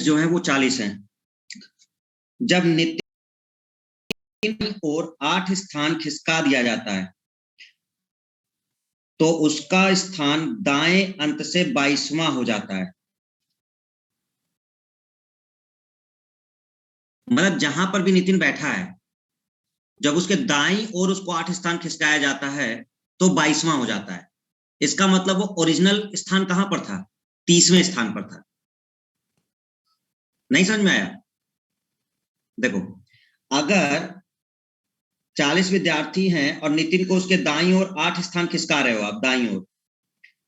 जो है वो 40 है। जब नितिन और 8 स्थान खिसका दिया जाता है तो उसका स्थान दाएं अंत से 22वां हो जाता है। मतलब जहां पर भी नितिन बैठा है, जब उसके दाईं ओर उसको 8 स्थान खिसकाया जाता है तो 22वां हो जाता है। इसका मतलब वो ओरिजिनल स्थान कहां पर था? 30वें स्थान पर था। नहीं समझ में आया? देखो, अगर 40 विद्यार्थी हैं और नितिन को उसके दाईं ओर 8 स्थान खिसका रहे हो आप दाईं ओर,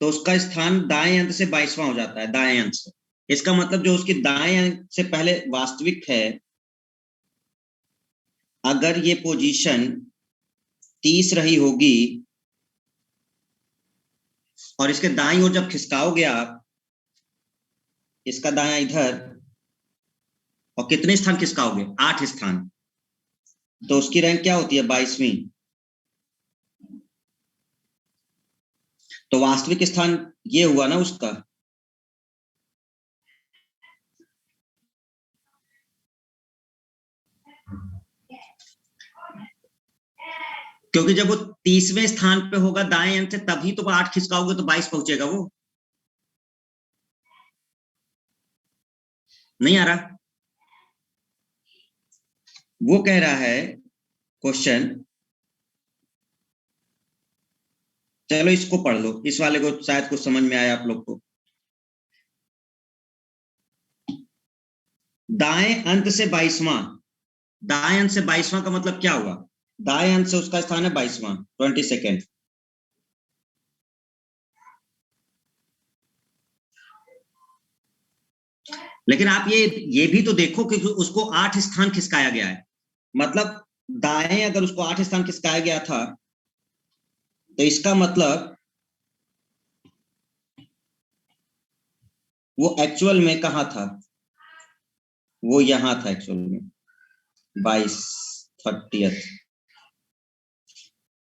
तो उसका स्थान दाएं अंत से 22वां हो जाता है, दाएं अंत से। इसका मतलब जो उसकी दाएं अंत से पहले वास्तविक है, अगर ये पोजीशन 30 रही होगी और इसके दाईं ओर जब खिसकाओगे आप इसका दायां इधर, और कितने स्थान खिसकाओगे? 8 स्थान, तो उसकी रैंक क्या होती है? 22वीं। तो वास्तविक स्थान ये हुआ ना उसका। क्योंकि जब वो 30वें स्थान पे होगा दाएं अंत से, तभी तो 8 खिसकाओगे तो 22 पहुंचेगा। वो नहीं आ रहा? वो कह रहा है क्वेश्चन, चलो इसको पढ़ लो, इस वाले को शायद कुछ समझ में आया आप लोग को। दाएं अंत से 22वां, दाएं अंत से 22वां का मतलब क्या हुआ? दाएं अंत से उसका स्थान है 22वां, 22nd। लेकिन आप ये भी तो देखो कि उसको 8 स्थान खिसकाया गया है। मतलब दाएं अगर उसको 8 स्थान खिसकाया गया था तो इसका मतलब वो एक्चुअल में कहां था? वो यहां था एक्चुअल में, 22 30th।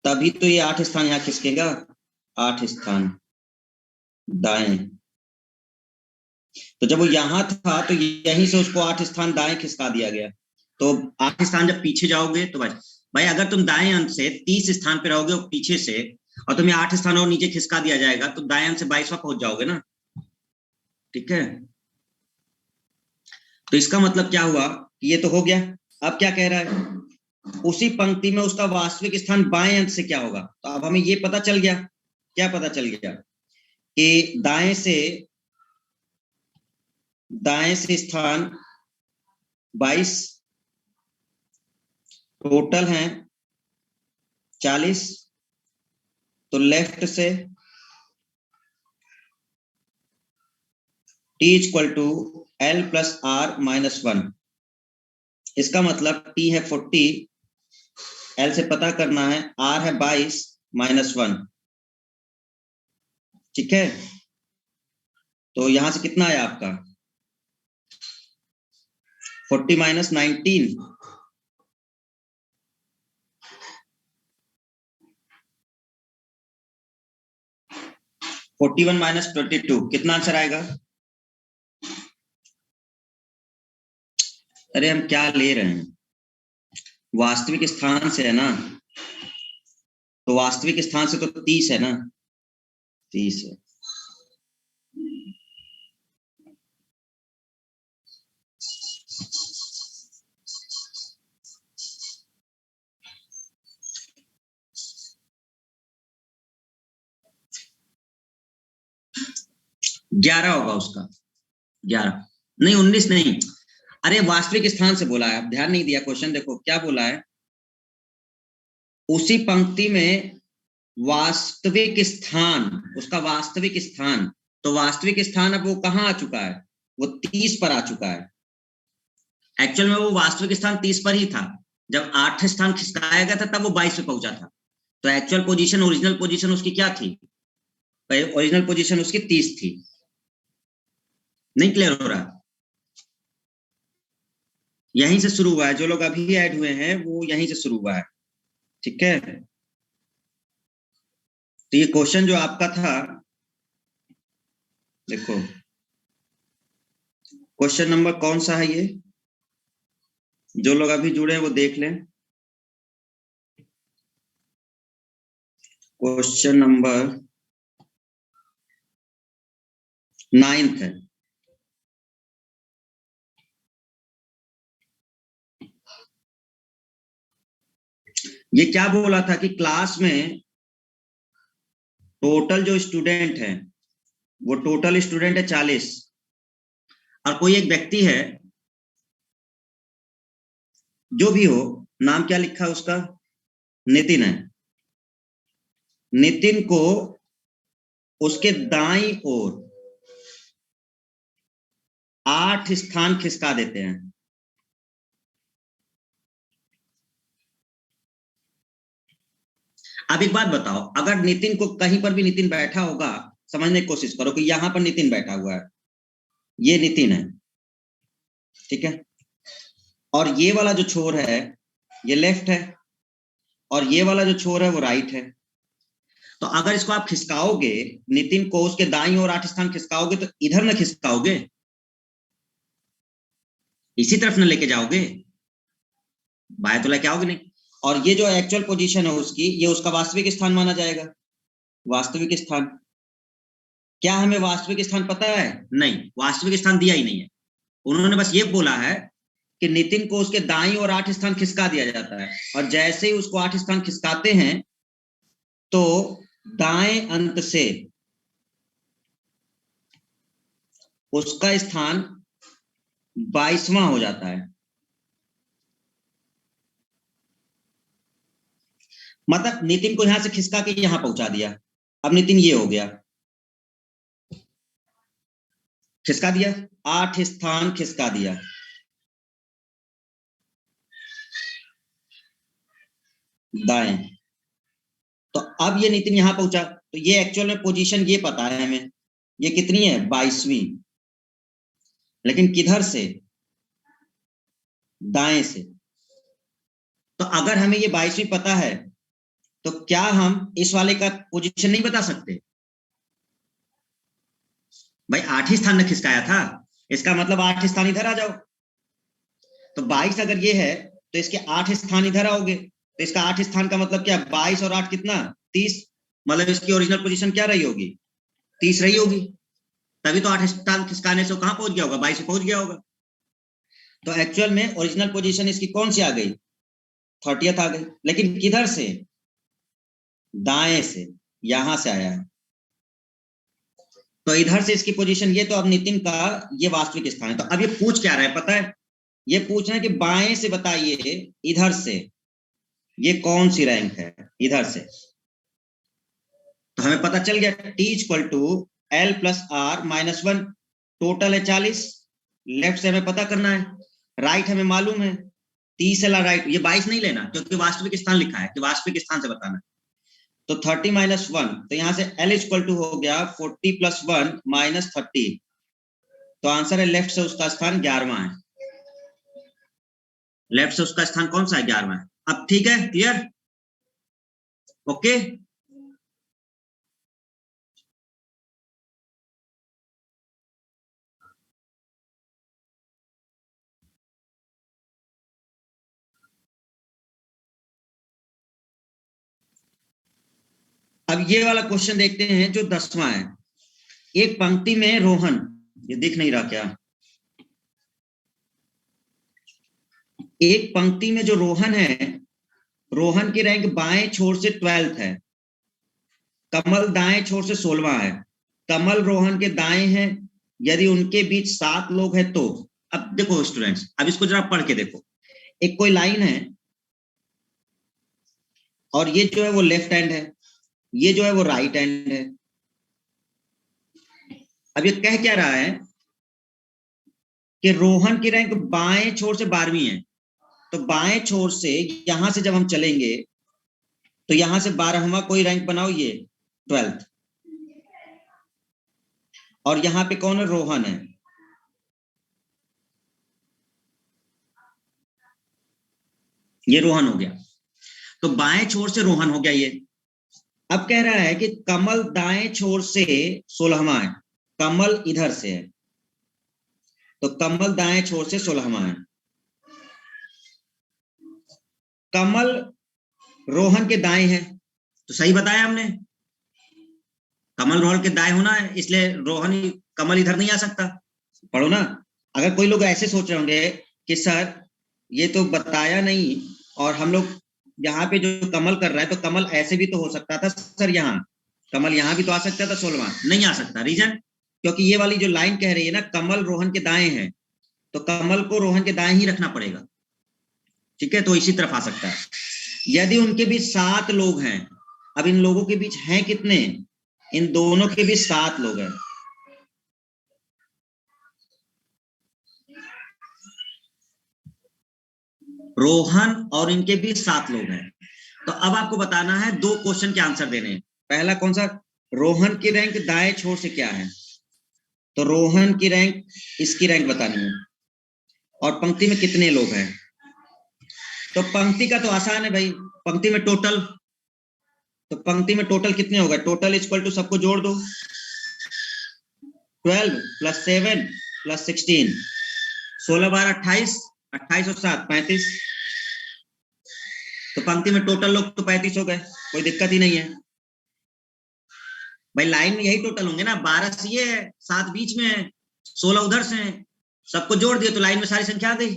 तभी तो ये 8 स्थान यहां खिसकेगा, 8 स्थान दाएं। तो जब वो यहां था तो यहीं से उसको 8 स्थान दाएं खिसका दिया गया। तो 8 स्थान जब पीछे जाओगे तो भाई अगर तुम दाएं अंत से 30 स्थान पे रहोगे और पीछे से, और तुम्हें 8 स्थान और नीचे खिसका दिया जाएगा, तो दाएं अंत से 22वां पहुंच जाओगे ना। ठीक है, तो इसका मतलब क्या हुआ? ये तो हो गया। अब क्या कह रहा है? उसी पंक्ति में उसका वास्तविक स्थान बाएं अंत से क्या होगा? तो अब हमें ये पता चल गया। क्या पता चल गया? कि दाएं से स्थान 22, टोटल हैं 40, तो लेफ्ट से t equal to L plus R minus 1। इसका मतलब t है 40, एल से पता करना है, आर है 22 माइनस 1। ठीक है, तो यहां से कितना आया आपका? 40 माइनस 19, 41 माइनस 22, कितना आंसर आएगा? अरे हम क्या ले रहे हैं, वास्तविक स्थान से है ना, तो वास्तविक स्थान से तो 30 है ना, 30 है। ग्यारह होगा उसका, 11 नहीं, 19 नहीं। अरे वास्तविक स्थान से बोला है, आप ध्यान नहीं दिया। क्वेश्चन देखो क्या बोला है, उसी पंक्ति में वास्तविक स्थान, उसका वास्तविक स्थान। तो वास्तविक स्थान अब वो कहां आ चुका है? वो 30 पर आ चुका है। एक्चुअल में वो वास्तविक स्थान 30 पर ही था। जब 8 स्थान खिसकाया गया था तब वो 22 पे पहुंचा था। तो एक्चुअल पोजीशन, ओरिजिनल पोजीशन उसकी क्या थी? ओरिजिनल पोजीशन उसकी 30 थी। नहीं क्लियर हो रहा? यहीं से शुरू हुआ है, जो लोग अभी ऐड हुए हैं वो यहीं से शुरू हुआ है। ठीक है, तो ये क्वेश्चन जो आपका था, देखो क्वेश्चन नंबर कौन सा है ये? जो लोग अभी जुड़े हैं वो देख लें। क्वेश्चन नंबर 9 है। ये क्या बोला था कि क्लास में टोटल जो स्टूडेंट है वो टोटल स्टूडेंट है 40, और कोई एक व्यक्ति है, जो भी हो, नाम क्या लिखा है उसका, नितिन है। नितिन को उसके दाईं ओर 8 स्थान खिसका देते हैं। अब एक बात बताओ, अगर नितिन को कहीं पर भी नितिन बैठा होगा, समझने की कोशिश करो कि यहां पर नितिन बैठा हुआ है, ये नितिन है, ठीक है, और ये वाला जो छोर है ये लेफ्ट है, और ये वाला जो छोर है वो राइट है। तो अगर इसको आप खिसकाओगे, नितिन को उसके दाईं ओर 8 स्थान खिसकाओगे, तो इधर ना खिसकाओगे, इसी तरफ ना लेके जाओगे, बाएं तो लेके आओगे नहीं। और ये जो एक्चुअल पोजीशन है उसकी, ये उसका वास्तविक स्थान माना जाएगा, वास्तविक स्थान। क्या हमें वास्तविक स्थान पता है? नहीं, वास्तविक स्थान दिया ही नहीं है। उन्होंने बस ये बोला है कि नितिन को उसके दाईं ओर 8 स्थान खिसका दिया जाता है, और जैसे ही उसको 8 स्थान खिसकाते हैं तो दाएं अंत से उसका स्थान 22वां हो जाता है। मतलब नितिन को यहां से खिसका के यहां पहुंचा दिया, अब नितिन ये हो गया, खिसका दिया, 8 स्थान खिसका दिया। दाएं, तो अब ये नितिन यहां पहुंचा, तो ये एक्चुअल में पोजीशन ये पता है हमें, ये कितनी है, 22वीं, लेकिन किधर से, दाएं से। तो अगर हमें ये 22वीं पता है, तो क्या हम इस वाले का पोजीशन नहीं बता सकते? भाई 8 ही स्थान ने खिसकाया था, इसका मतलब 8 स्थान इधर आ जाओ। तो 22 अगर ये है, तो इसके 8 स्थान इधर आओगे, तो इसका 8 स्थान का मतलब क्या, 22 और 8 कितना, 30। मतलब इसकी ओरिजिनल पोजीशन क्या रही होगी, 30 रही होगी, तभी तो 8 स्थान खिसकाने से कहां पहुंच गया होगा, 22 पहुंच गया होगा। तो एक्चुअल में ओरिजिनल पोजीशन इसकी कौन सी आ गई, 30th आ गई, लेकिन किधर से, दाएं से, यहां से आया है। तो इधर से इसकी पोजीशन ये, तो अब नितिन का ये वास्तविक स्थान है। तो अब ये पूछ क्या रहा है पता है, ये पूछ रहा है कि बाएं से बताइए, इधर से ये कौन सी रैंक है, इधर से। तो हमें पता चल गया, T equal to L plus R minus 1, total है 40, लेफ्ट से हमें पता करना है, राइट हमें मालूम है 30 है राइट, ये 22 नहीं लेना क्योंकि वास्तविक स्थान लिखा है, कि वास्तविक स्थान से बताना। तो 30 माइनस 1, तो यहां से L इक्वल टू हो गया 40 प्लस 1 माइनस 30। तो आंसर है लेफ्ट से उसका स्थान 11वां है, लेफ्ट से उसका स्थान कौन सा है, 11वां है। अब ठीक है, क्लियर, ओके। अब ये वाला क्वेश्चन देखते हैं जो 10वां है। एक पंक्ति में रोहन, ये दिख नहीं रहा क्या, एक पंक्ति में जो रोहन है, रोहन की रैंक बाएं छोर से 12th है, कमल दाएं छोर से 16वां है, कमल रोहन के दाएं है, यदि उनके बीच 7 लोग हैं तो। अब देखो स्टूडेंट्स, अब इसको जरा पढ़ के देखो, एक कोई लाइन है, और ये जो है वो लेफ्ट हैंड है, ये जो है वो राइट हैंड है। अब ये कह क्या रहा है कि रोहन की रैंक बाएं छोर से 12वीं है, तो बाएं छोर से यहां से जब हम चलेंगे, तो यहां से 12वां कोई रैंक बनाओ, ये 12th, और यहां पे कौन है, रोहन है। ये रोहन हो गया, तो बाएं छोर से रोहन हो गया ये। अब कह रहा है कि कमल दाएं छोर से 16वां है, कमल इधर से है, तो कमल दाएं छोर से 16वां है। कमल रोहन के दाएं है, तो सही बताया हमने, कमल रोहन के दाएं होना है, इसलिए रोहन कमल इधर नहीं आ सकता। पढ़ो ना। अगर कोई लोग ऐसे सोच रहे होंगे कि सर ये तो बताया नहीं, और हम लोग यहाँ पे जो कमल कर रहा है, तो कमल ऐसे भी तो हो सकता था सर, यहाँ कमल यहाँ भी तो आ सकता था 16वां, नहीं आ सकता। रीजन, क्योंकि ये वाली जो लाइन कह रही है ना, कमल रोहन के दाएं है, तो कमल को रोहन के दाएं ही रखना पड़ेगा। ठीक है, तो इसी तरफ आ सकता है। यदि उनके बीच 7 लोग हैं, अब इन लोगों के बीच हैं कितने, इन दोनों के बीच 7 लोग हैं। रोहन और इनके बीच 7 लोग हैं। तो अब आपको बताना है, 2 क्वेश्चन के आंसर देने हैं। पहला कौन सा, रोहन की रैंक दाएं छोर से क्या है, तो रोहन की रैंक, इसकी रैंक बतानी है, और पंक्ति में कितने लोग हैं। तो पंक्ति का तो आसान है भाई, पंक्ति में टोटल, तो पंक्ति में टोटल कितने हो गए, टोटल इक्वल टू सबको जोड़ दो, 12 प्लस 7 प्लस 16, 16 12 28, 28 और 7 35। तो पंक्ति में टोटल लोग तो 35 हो गए, कोई दिक्कत ही नहीं है भाई। लाइन में यही टोटल होंगे ना, 12 सीए है, 7 बीच में है, 16 उधर से है, सबको जोड़ दिए तो लाइन में सारी संख्या आ गई।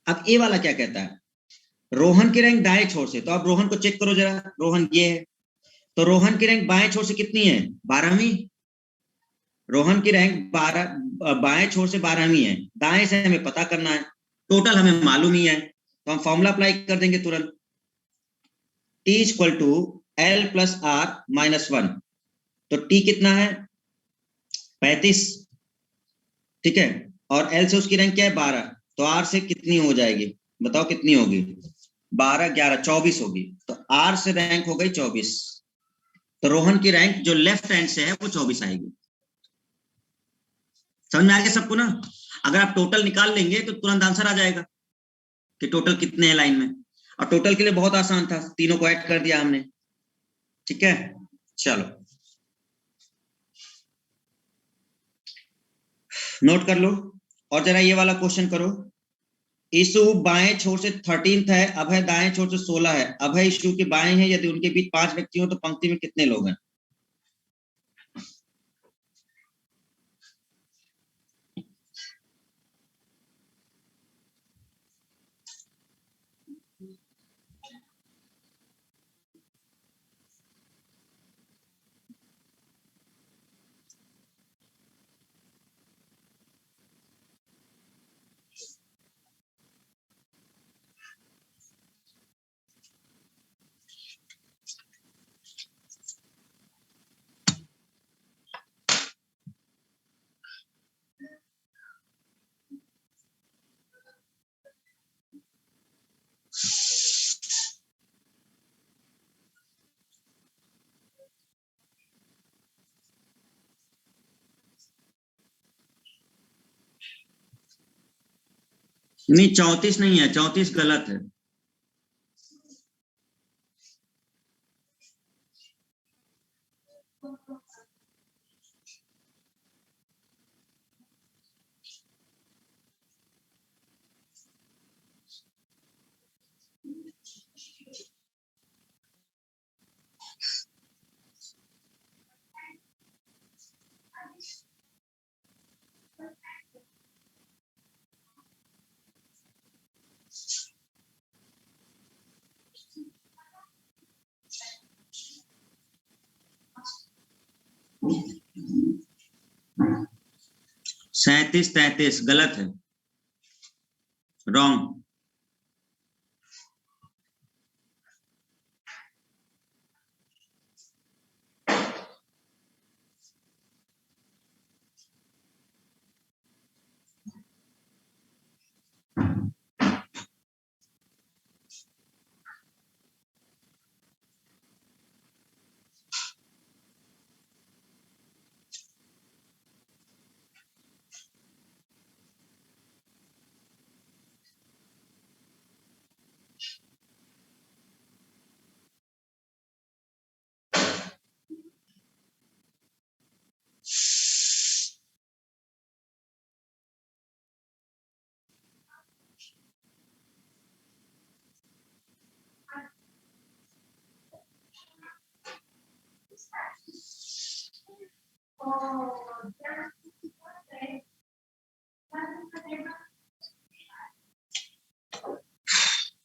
अब ए वाला क्या कहता है, रोहन की रैंक दाएं छोर से, तो अब रोहन को चेक करो जरा, रोहन ये है, तो रोहन की रैंक बाएं छोर से कितनी है, 12वीं। रोहन की रैंक 12 बाएं छोर से 12वीं है, दाएं से हमें पता करना है, टोटल हमें मालूम ही है, तो हम फॉर्मूला अप्लाई कर देंगे तुरंत, T equal to L plus R minus 1। तो T कितना है, 35, ठीक है, और L से उसकी रैंक क्या है, 12, तो R से कितनी हो जाएगी, बताओ कितनी होगी, 12 11 24 होगी, तो R से रैंक हो गई 24। तो रोहन की रैंक जो लेफ्ट हैंड से है वो 24 आएगी। समझ में आ गया सबको ना। अगर आप टोटल निकाल लेंगे तो तुरंत आंसर आ जाएगा कि टोटल कितने हैं लाइन में, और टोटल के लिए बहुत आसान था, तीनों को ऐड कर दिया हमने। ठीक है, चलो नोट कर लो, और जरा ये वाला क्वेश्चन करो। ईशु बाएं छोर से 13th है, अभय दाएं छोर से 16 है, अभय ईशु के बाएं है, यदि उनके बीच 5 व्यक्ति हो तो पंक्ति में कितने लोग हैं। नहीं 34 नहीं है, 34 गलत है। सैंतीस 33 गलत है, रॉन्ग।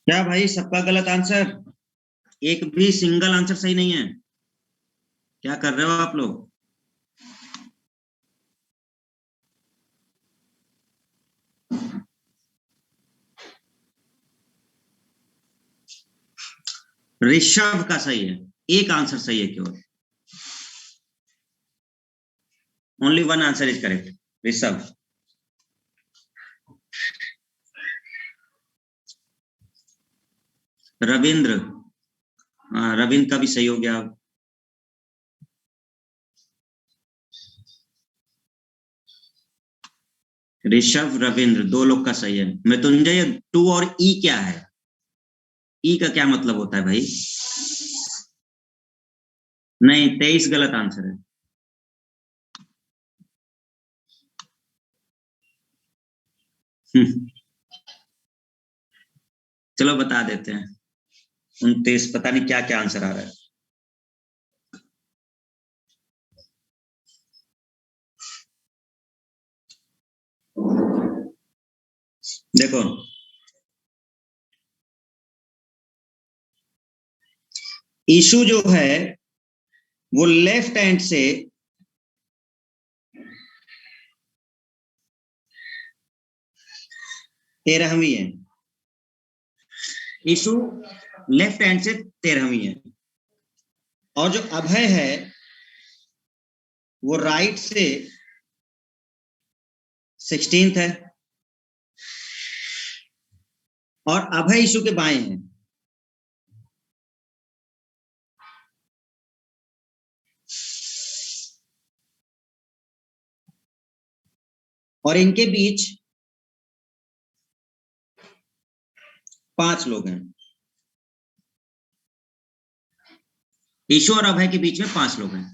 क्या भाई, सबका गलत आंसर? एक भी सिंगल आंसर सही नहीं है। क्या कर रहे हो आप लोग? ऋषभ का सही है, एक आंसर सही है केवल। Only one answer is correct, Rishabh. Ravindra, हाँ रविंद्र का भी सही हो गया। ऋषभ रविंद्र दो लोग का सही है। मृत्युंजय, टू और ई क्या है? ई का क्या मतलब होता है भाई? नहीं, 23 गलत आंसर है। चलो बता देते हैं। 29, पता नहीं क्या क्या आंसर आ रहा है। देखो, इशू जो है वो लेफ्ट हैंड से तेरहवीं है। इशू लेफ्ट हैंड से 13वीं है, और जो अभय है वो राइट से 16th है, और अभय इशू के बाएं हैं। और इनके बीच 5 लोग हैं। ईशु और अभय के बीच में 5 लोग हैं।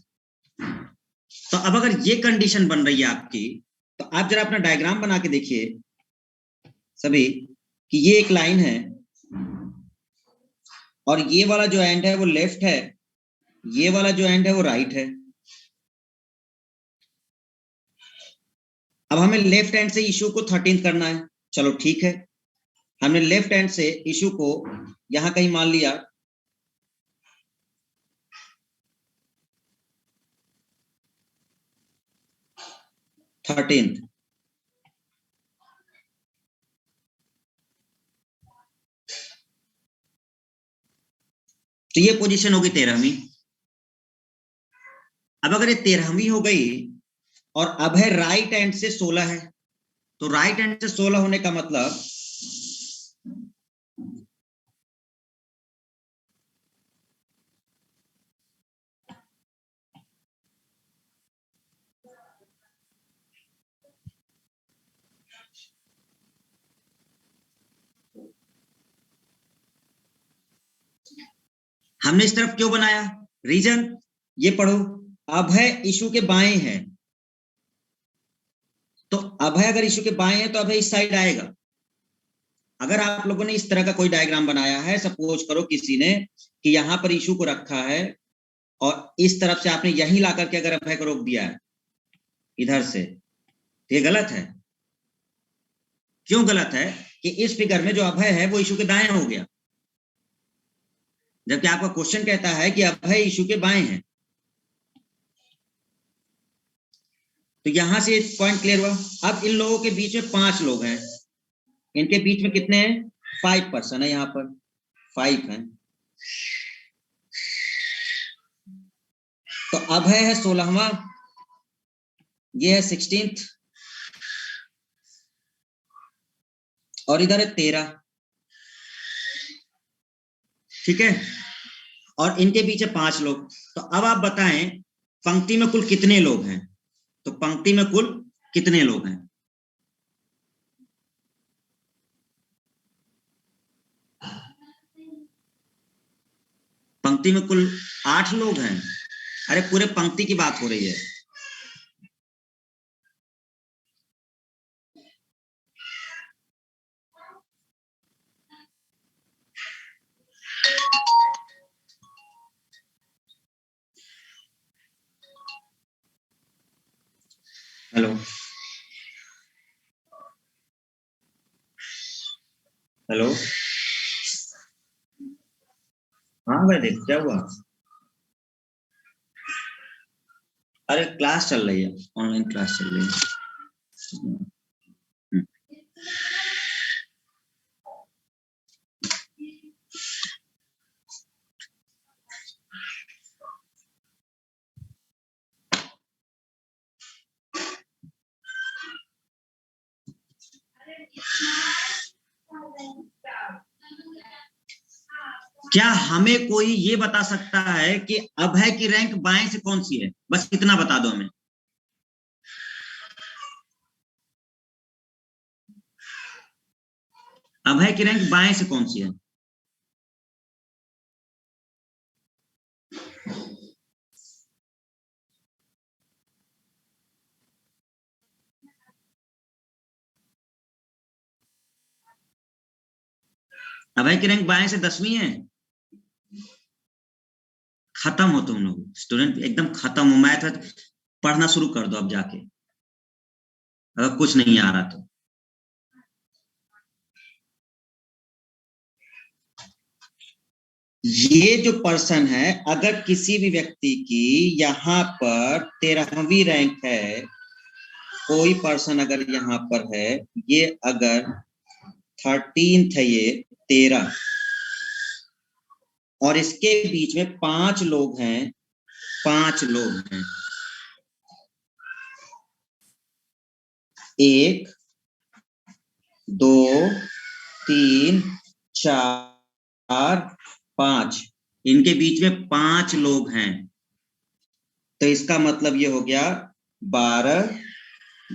तो अब अगर ये कंडीशन बन रही है आपकी, तो आप जरा अपना डायग्राम बना के देखिए सभी, कि ये एक लाइन है और ये वाला जो एंड है वो लेफ्ट है, ये वाला जो एंड है वो राइट है। अब हमें लेफ्ट हैंड से इशू को 13th करना है। चलो ठीक है, हमने लेफ्ट हैंड से इशू को यहां कहीं मान लिया 13th। तो ये पोजीशन होगी 13वीं। अब अगर ये 13वीं हो गई और अभय राइट हैंड से 16 है, तो राइट हैंड से 16 होने का मतलब हमने इस तरफ क्यों बनाया, रीजन ये पढ़ो। अभय इशू के बाएं है, तो अभय अगर इशू के बाएं है तो अभय इस साइड आएगा। अगर आप लोगों ने इस तरह का कोई डायग्राम बनाया है, सपोज करो किसी ने कि यहां पर इशू को रखा है और इस तरफ से आपने यहीं ला करके अगर अभय को रोक दिया है इधर से, तो ये गलत है। क्यों गलत है? कि इस फिगर में जो अभय है वो इशू के दाएं हो गया, जबकि आपका क्वेश्चन कहता है कि अभय इशू के बाएं हैं। तो यहां से पॉइंट क्लियर हुआ। अब इन लोगों के बीच में 5 लोग हैं, इनके बीच में कितने हैं? 5 पर्सन है, यहाँ पर 5 हैं। तो अभय है 16वां, ये है 16th, और इधर है 13। ठीक है, और इनके पीछे 5 लोग। तो अब आप बताएं पंक्ति में कुल कितने लोग हैं? तो पंक्ति में कुल कितने लोग हैं? पंक्ति में कुल 8 लोग हैं। अरे पूरे पंक्ति की बात हो रही है। हेलो। हाँ भाई देख क्या हुआ। अरे क्लास चल रही है, ऑनलाइन क्लास चल रही है। क्या हमें कोई ये बता सकता है कि अभय की रैंक बाएं से कौन सी है? बस इतना बता दो हमें। अभय की रैंक बाएं से कौन सी है? अभय की रैंक बाएं से 10वीं है। खत्म हो तुम लोग स्टूडेंट, एकदम खत्म हो। मैथ पढ़ना शुरू कर दो अब जाके, अगर कुछ नहीं आ रहा तो। ये जो पर्सन है, अगर किसी भी व्यक्ति की यहाँ पर 13वीं रैंक है, कोई पर्सन अगर यहाँ पर है, ये अगर 13th है, ये 13, और इसके बीच में 5 लोग हैं, 5 लोग हैं, 1 2 3 4 5, इनके बीच में 5 लोग हैं, तो इसका मतलब ये हो गया 12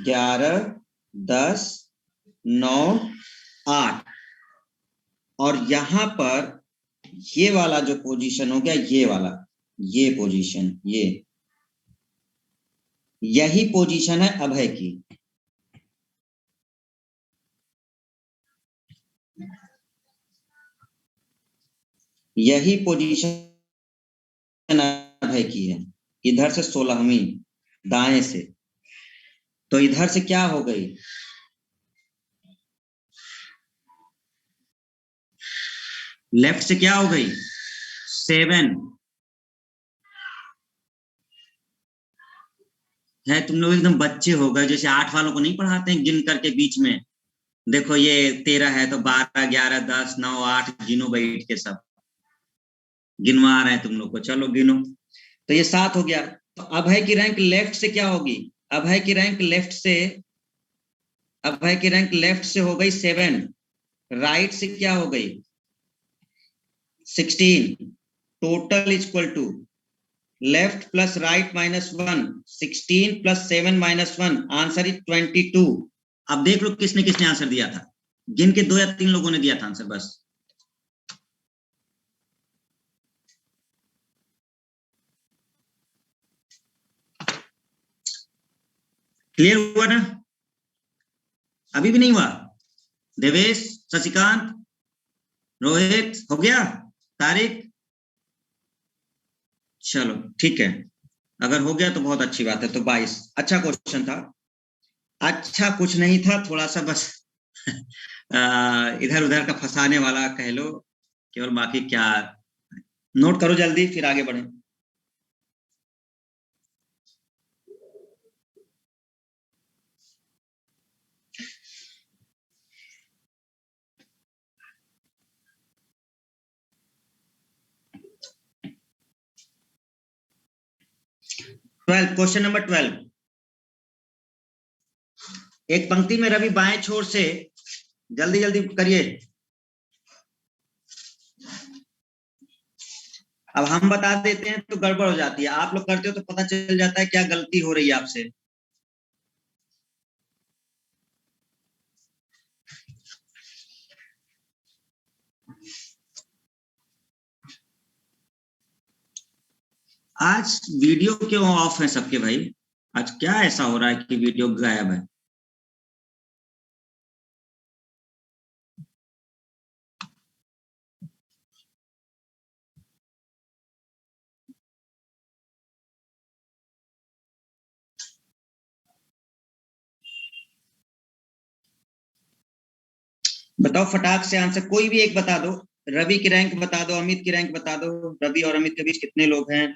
11 10 9 8। और यहां पर ये वाला जो पोजीशन हो गया, ये वाला, ये पोजीशन, ये यही पोजीशन है अभय की। यही पोजीशन अभय की है, इधर से 16वीं दाएं से। तो इधर से क्या हो गई, लेफ्ट से क्या हो गई, 7 है। तुम लोग एकदम बच्चे हो गए, जैसे 8 वालों को नहीं पढ़ाते हैं गिन करके बीच में। देखो ये 13 है तो 12 11 10 9 8 गिनो बैठ के, सब गिनवा रहे हैं तुम लोग को, चलो गिनो। तो ये 7 हो गया। तो अभय की रैंक लेफ्ट से क्या होगी, अभय की रैंक लेफ्ट से, अभय की रैंक लेफ्ट से हो गई 7, राइट से क्या हो गई 16। Total equal to left plus right -1, 16 प्लस 7 -1, आंसर इज 22। अब देख लो किसने किसने आंसर दिया था, गिन के 2 या 3 लोगों ने दिया था आंसर बस। क्लियर हुआ ना? अभी भी नहीं हुआ? देवेश, शशिकांत, रोहित, हो गया? तारिक, चलो ठीक है, अगर हो गया तो बहुत अच्छी बात है। तो 22 अच्छा क्वेश्चन था। अच्छा कुछ नहीं था, थोड़ा सा बस इधर उधर का फंसाने वाला कह लो केवल, बाकी क्या। नोट करो जल्दी फिर आगे बढ़े। Question number 12। एक पंक्ति में रवि बाएं छोर से, जल्दी जल्दी करिए। अब हम बता देते हैं तो गड़बड़ हो जाती है, आप लोग करते हो तो पता चल जाता है क्या गलती हो रही है आपसे। आज वीडियो क्यों ऑफ है सबके भाई? आज क्या ऐसा हो रहा है कि वीडियो गायब है? बताओ फटाक से आंसर, कोई भी एक बता दो। रवि की रैंक बता दो, अमित की रैंक बता दो। रवि और अमित के बीच कितने लोग हैं?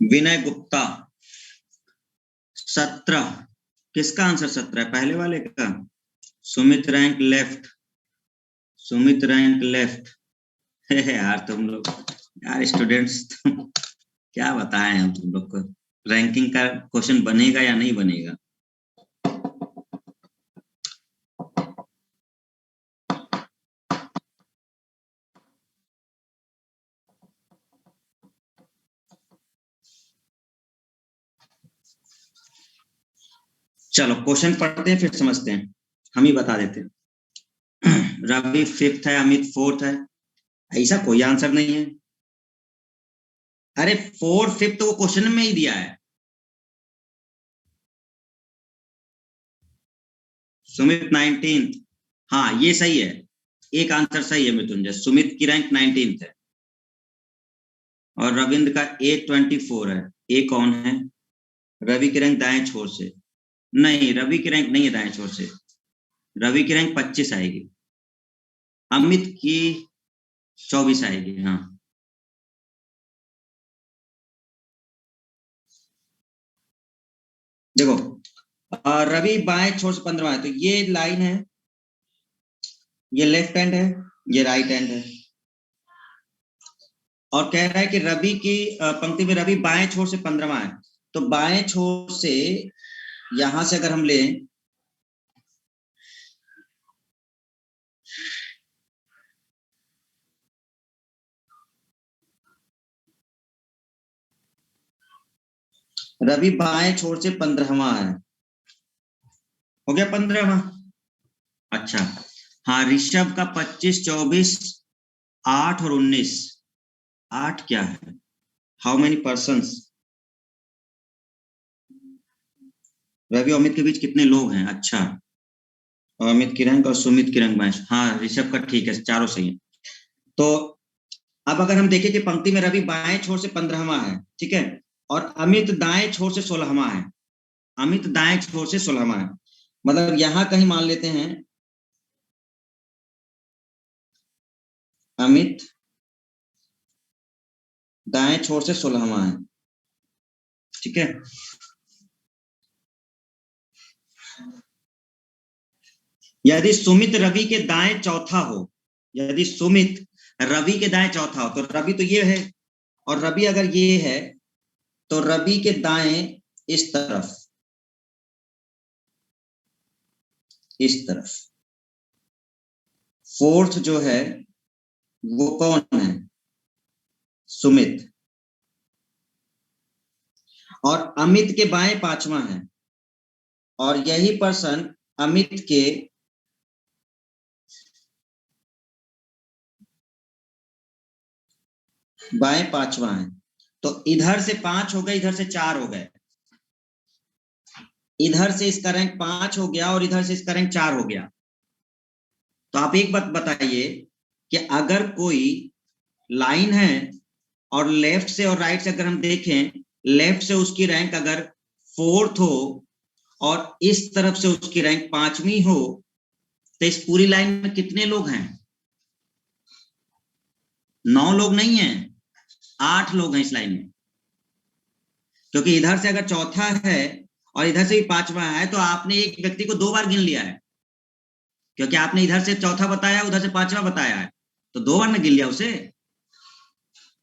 विनय गुप्ता 17। किसका आंसर 17 है? पहले वाले का। Sumit rank left, Sumit rank left. यार तुम लोग, यार स्टूडेंट्स क्या बताएं हम तुम लोग को, रैंकिंग का क्वेश्चन बनेगा या नहीं बनेगा? चलो क्वेश्चन पढ़ते हैं फिर समझते हैं, हम ही बता देते हैं। रवि 5th है, अमित 4th है, ऐसा कोई आंसर नहीं है। अरे 4 5 वो क्वेश्चन में ही दिया है। सुमित 19th, हाँ ये सही है, एक आंसर सही है मृत्युंजय, सुमित की रैंक 19th है। और रविंद्र का A24 है। ए कौन है? रवि की रैंक दाएं छोर से, नहीं रवि की रैंक नहीं है दाएं छोर से, रवि की रैंक 25 आएगी, अमित की 24 आएगी। हाँ देखो, रवि बाएं छोर से 15 है, तो ये लाइन है, ये लेफ्ट हैंड है, ये राइट हैंड है। और कह रहा है कि रवि की पंक्ति में रवि बाएं छोर से 15वां है, तो बाएं छोर से यहां से अगर हम लें, रवि बाएं छोर से 15वां है, हो गया 15वां। अच्छा, हाँ ऋषभ का 25 24 8 और 19, 8 क्या है? How many persons? रवि और अमित के बीच कितने लोग हैं? अच्छा, और अमित की रैंक और सुमित की रैंक 22, हाँ ऋषभ का ठीक है, चारों सही है। तो अब अगर हम देखें कि पंक्ति में रवि बाएं छोर से 15वां है, ठीक है, और अमित दाएं छोर से 16वां है, अमित दाएं छोर से 16वां है, मतलब यहां कहीं मान लेते हैं अमित दाएं छोर से 16वां है, ठीक है। यदि सुमित रवि के दाएं चौथा हो, यदि सुमित रवि के दाएं चौथा हो, तो रवि तो ये है, और रवि अगर ये है, तो रवि के दाएं इस तरफ, इस तरफ फोर्थ जो है वो कौन है? सुमित। और अमित के बाएं 5वां है, और यही पर्सन अमित के बाएं 5वां है, तो इधर से 5 हो गए, इधर से 4 हो गए, इधर से इसका रैंक 5 हो गया और इधर से इसका रैंक 4 हो गया। तो आप एक बात बताइए कि अगर कोई लाइन है और लेफ्ट से और राइट से अगर हम देखें, लेफ्ट से उसकी रैंक अगर 4th हो और इस तरफ से उसकी रैंक 5वीं हो, तो इस पूरी लाइन में कितने लोग हैं? 9 लोग नहीं है, 8 लोग हैं इस लाइन में, क्योंकि इधर से अगर चौथा है और इधर से भी 5वां है, तो आपने एक व्यक्ति को 2 बार गिन लिया है, क्योंकि आपने इधर से चौथा बताया, उधर से 5वां बताया है, तो 2 बार ने गिन लिया उसे।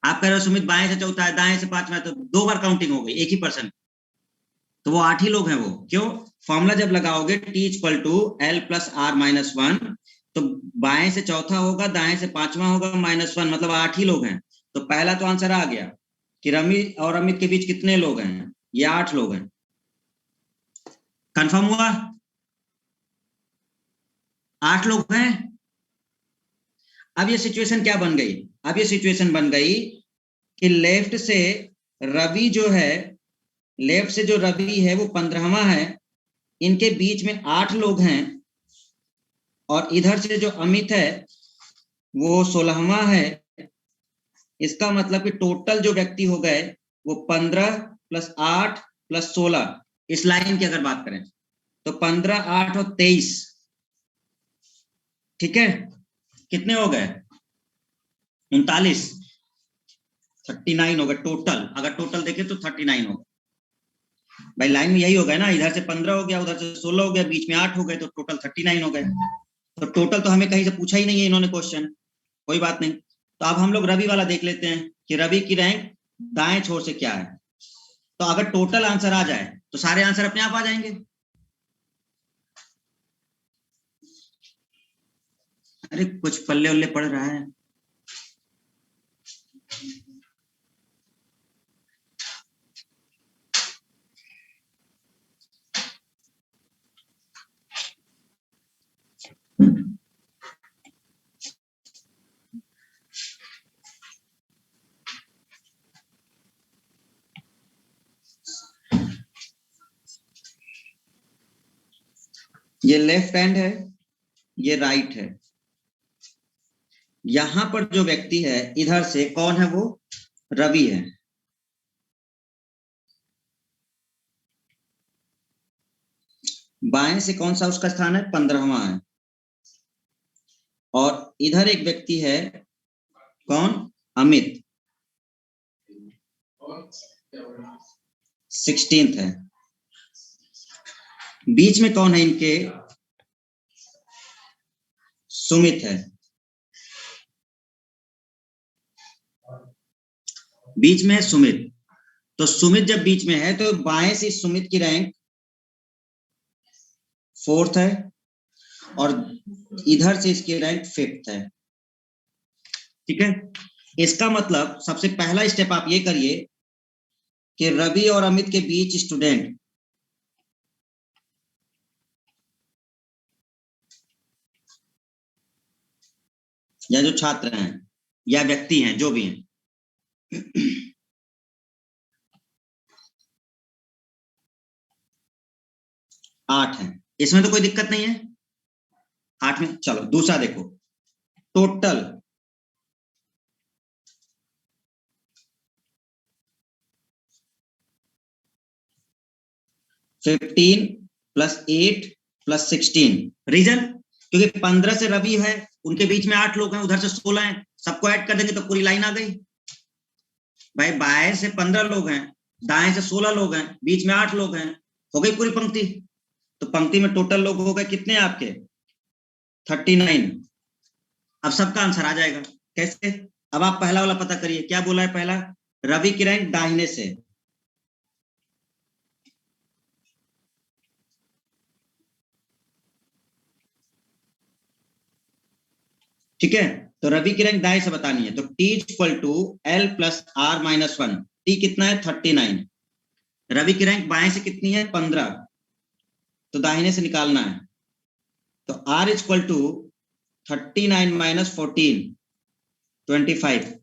आप कह रहे हो सुमित बाएं से चौथा है, दाएं से 5वां है, तो 2 बार काउंटिंग हो गई एक ही पर्सन, तो वो 8 ही लोग हैं वो, क्यों? फॉर्मूला जब लगाओगे T equal to L plus R minus one, तो बाएं से चौथा होगा, दाएं से पांचवा होगा, माइनस वन, मतलब 8 ही लोग हैं। तो पहला तो आंसर आ गया कि रवि और अमित के बीच कितने लोग हैं, ये 8 लोग हैं। कंफर्म हुआ? 8 लोग हैं। अब ये सिचुएशन क्या बन गई? अब ये सिचुएशन बन गई कि लेफ्ट से रवि जो है, लेफ्ट से जो रवि है वो 15वां है, इनके बीच में 8 लोग हैं, और इधर से जो अमित है वो 16वां है। इसका मतलब कि टोटल जो व्यक्ति हो गए वो 15 प्लस 8 प्लस 16, इस लाइन की अगर बात करें तो 15, 8 और 23, ठीक है, कितने हो गए? 39, 39 हो गए टोटल। अगर टोटल देखें तो 39 हो गए। भाई लाइन में यही हो गया ना, इधर से 15 हो गया, उधर से 16 हो गया, बीच में 8 हो गए, तो टोटल 39 हो गए। तो टोटल तो हमें कहीं से पूछा ही नहीं है इन्होंने क्वेश्चन, कोई बात नहीं। तो अब हम लोग रवि वाला देख लेते हैं कि रवि की रैंक दाएं छोर से क्या है। तो अगर टोटल आंसर आ जाए तो सारे आंसर अपने आप आ जाएंगे। अरे कुछ पल्ले उल्ले पड़ रहा है। ये लेफ्ट हैंड है, ये राइट है। यहां पर जो व्यक्ति है इधर से कौन है? वो रवि है। बाएं से कौन सा उसका स्थान है? 15वां है। और इधर एक व्यक्ति है, कौन? अमित, 16th है। बीच में कौन है इनके? सुमित है। बीच में है सुमित। तो सुमित जब बीच में है तो बाएं से सुमित की रैंक 4th है, और इधर से इसकी रैंक 5th है। ठीक है, इसका मतलब सबसे पहला स्टेप आप ये करिए कि रवि और अमित के बीच स्टूडेंट, या जो छात्र हैं या व्यक्ति हैं जो भी हैं, 8 हैं। इसमें तो कोई दिक्कत नहीं है 8 में। चलो दूसरा देखो, total fifteen plus 8 plus 16। Reason, क्योंकि 15 से रवि है, उनके बीच में 8 लोग हैं, उधर से 16 हैं, सबको ऐड कर देंगे तो पूरी लाइन आ गई। भाई बाएं से 15 लोग हैं, दाएं से 16 लोग हैं, बीच में 8 लोग हैं, हो गई पूरी पंक्ति। तो पंक्ति में टोटल लोग हो गए कितने आपके? 39। अब सबका आंसर आ जाएगा। कैसे? अब आप पहला वाला पता करिए, क्या बोला है पहला? रवि की रैंक दाहिने से। ठीक है, तो रवि की रैंक दाएं से बतानी है, तो T equal to L plus R minus one. T कितना है? 39। रवि की रैंक बाएं से कितनी है? 15, तो दाहिने से निकालना है। तो आर इक्वल टू 39 माइनस 14, 25।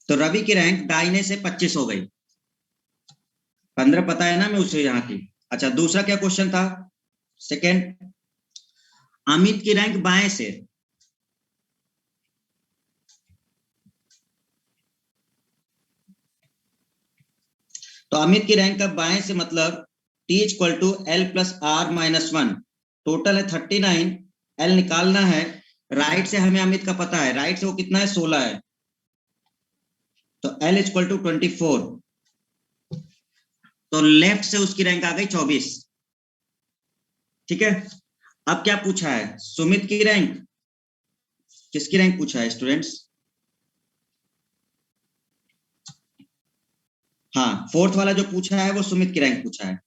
तो रवि की रैंक दाहिने से 25 हो गई। 15 पता है ना मैं उसे यहाँ की। अच्छा, दूसरा क्या क्वेश्चन था? सेकेंड, अमित की रैंक बाएं से। तो अमित की रैंक का बाएं से मतलब T equal to L plus R minus one. Total है 39, एल निकालना है। राइट से हमें अमित का पता है, राइट से वो कितना है? 16 है, तो एल इक्वल टू 24। तो लेफ्ट से उसकी रैंक आ गई 24। ठीक है, अब क्या पूछा है? सुमित की रैंक, किसकी रैंक पूछा है स्टूडेंट्स? हाँ, फोर्थ वाला जो पूछा है वो सुमित की रैंक पूछा है।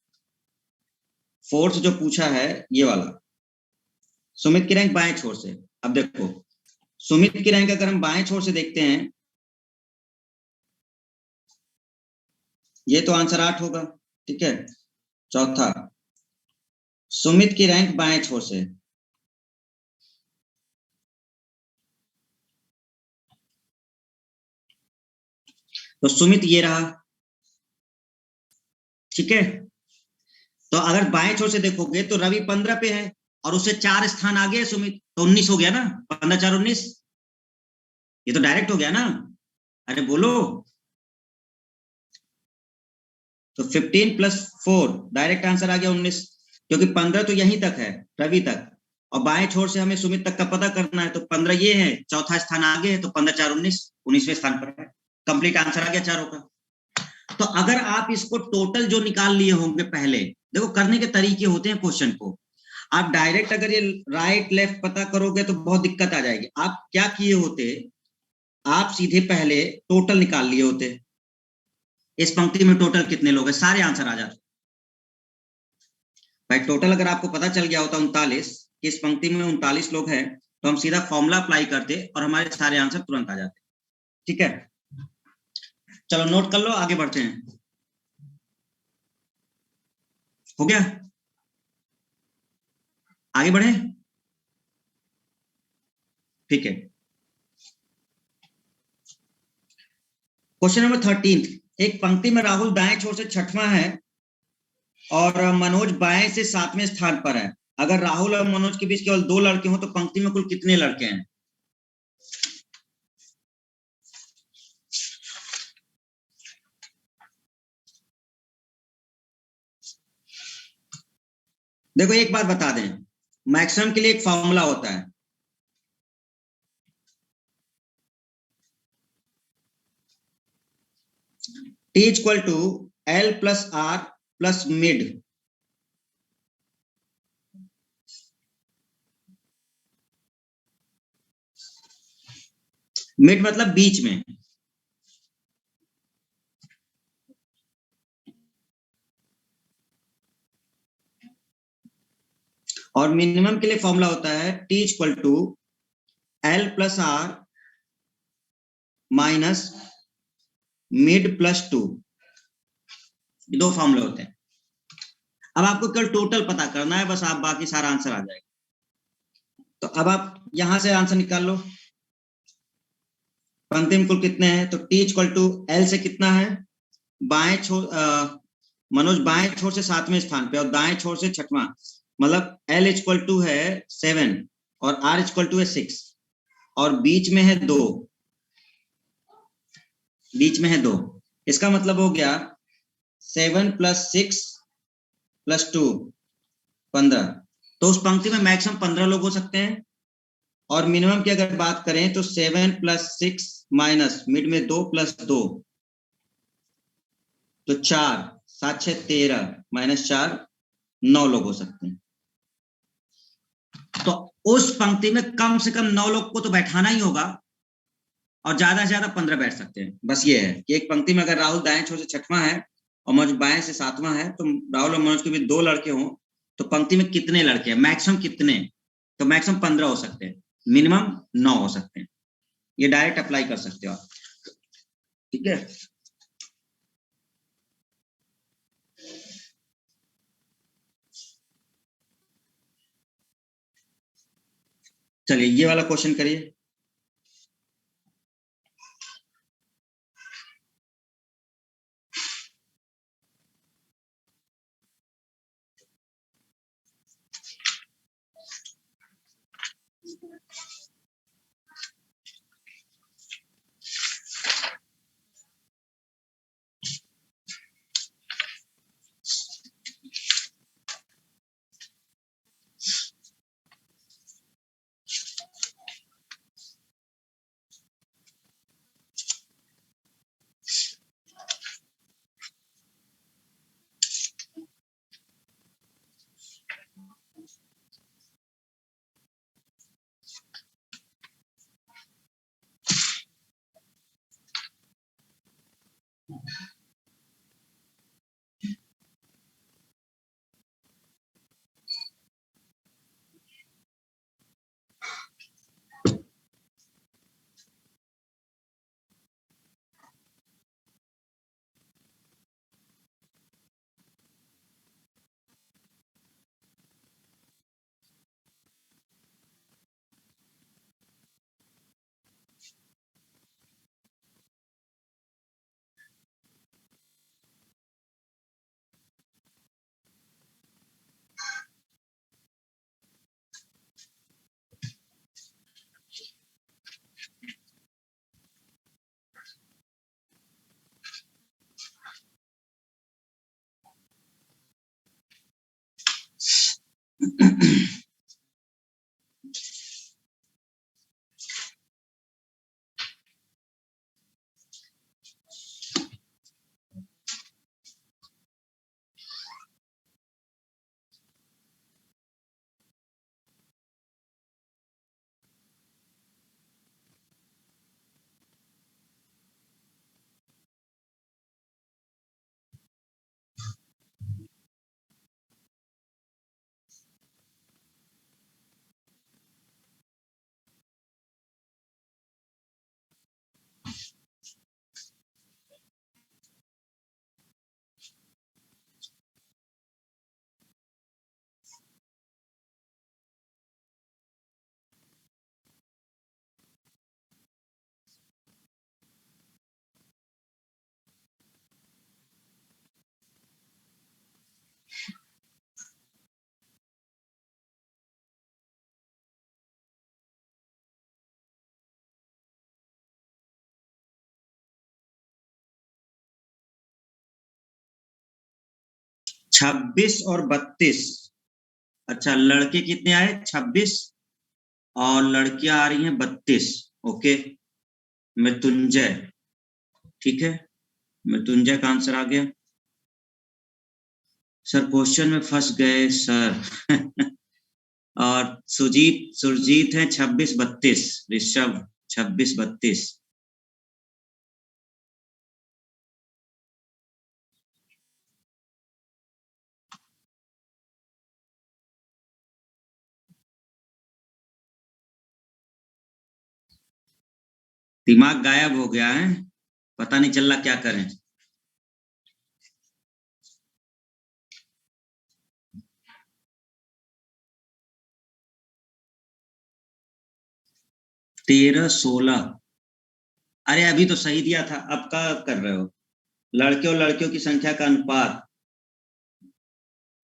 फोर्थ जो पूछा है ये वाला, सुमित की रैंक बाएं छोर से। अब देखो, सुमित की रैंक अगर हम बाएं छोर से देखते हैं, ये तो आंसर 8 होगा, ठीक है। चौथा, सुमित की रैंक बाएं छोर से, तो सुमित ये रहा, ठीक है। तो अगर बाएं छोर से देखोगे तो रवि 15 पे है और उससे 4 स्थान आगे है सुमित, तो 19 हो गया ना, 15 4 19, ये तो डायरेक्ट हो गया ना। अरे बोलो। तो 15 प्लस 4 डायरेक्ट आंसर आ गया 19, क्योंकि 15 तो यहीं तक है, रवि तक, और बाएं छोर से हमें सुमित तक का पता करना है, तो 15 ये है, चौथा स्थान आगे है, तो 15 4 19, 19वें स्थान पर है। कंप्लीट आंसर आ गया चारों का। तो अगर आप इसको टोटल जो निकाल लिए होंगे पहले, देखो करने के तरीके होते हैं क्वेश्चन को, आप डायरेक्ट अगर ये राइट लेफ्ट पता करोगे तो बहुत दिक्कत आ जाएगी। आप क्या किए होते, आप सीधे पहले टोटल निकाल लिए होते, इस पंक्ति में टोटल कितने लोग हैं, सारे आंसर आ जाते भाई। टोटल अगर आपको पता चल गया होता 39, कि इस पंक्ति में 39 लोग हैं, तो हम सीधा फॉर्मूला अप्लाई करते और हमारे सारे आंसर तुरंत आ जाते, ठीक है। चलो नोट कर लो, आगे बढ़ते हैं। हो गया, आगे बढ़े, ठीक है। क्वेश्चन नंबर 13, एक पंक्ति में राहुल दाएं छोर से छठवां है और मनोज बाएं से 7वें स्थान पर है। अगर राहुल और मनोज के बीच केवल 2 लड़के हों तो पंक्ति में कुल कितने लड़के हैं? देखो एक बात बता दें, मैक्सिमम के लिए एक फॉर्मूला होता है, T equal to L plus R plus mid. Mid मतलब बीच में, और मिनिमम के लिए फॉर्मूला होता है T equal to L plus R minus mid plus 2। दो फॉर्मूले होते हैं। अब आपको केवल टोटल पता करना है बस, आप बाकी सारा आंसर आ जाएगा। तो अब आप यहां से आंसर निकाल लो, पंक्ति में कुल कितने हैं, तो T इक्वल टू L से कितना है, बाएं छोर, मनोज बाएं छोर से 7वें स्थान पे और दाएं छोर से छठवां, मतलब L इक्वल टू है 7 और R इक्वल टू है 6, और बीच में है 2, बीच में है 2, इसका मतलब हो गया 7 प्लस 6 प्लस 2 15। तो उस पंक्ति में मैक्सिमम 15 लोग हो सकते हैं, और मिनिमम की अगर बात करें तो 7 प्लस 6 माइनस मिड में 2 प्लस 2, तो 4 7 6 13 माइनस 4 9 लोग हो सकते हैं। तो उस पंक्ति में कम से कम 9 लोग को तो बैठाना ही होगा, और ज्यादा से ज्यादा 15 बैठ सकते हैं। बस ये है कि एक पंक्ति में अगर राहुल दाएं छोर से छठवां है और मनोज बाएं से 7वां है, तो राहुल और मनोज के बीच 2 लड़के हों तो पंक्ति में कितने लड़के हैं, मैक्सिमम कितने, तो मैक्सिमम 15 हो सकते हैं, मिनिमम 9 हो सकते हैं। ये डायरेक्ट अप्लाई कर सकते हो आप, ठीक है। चलिए ये वाला क्वेश्चन करिए। 26 और 32। अच्छा, लड़के कितने आए? 26 और लड़कियां आ रही हैं 32। ओके, मृत्युंजय, ठीक है, मृत्युंजय का आंसर आ गया। सर क्वेश्चन में फंस गए सर। और सुरजीत है 26-32, ऋषभ 26-32। दिमाग गायब हो गया है, पता नहीं चल रहा क्या करें। तेरह 16। अरे अभी तो सही दिया था, अब क्या कर रहे हो? लड़के और लड़कियों की संख्या का अनुपात,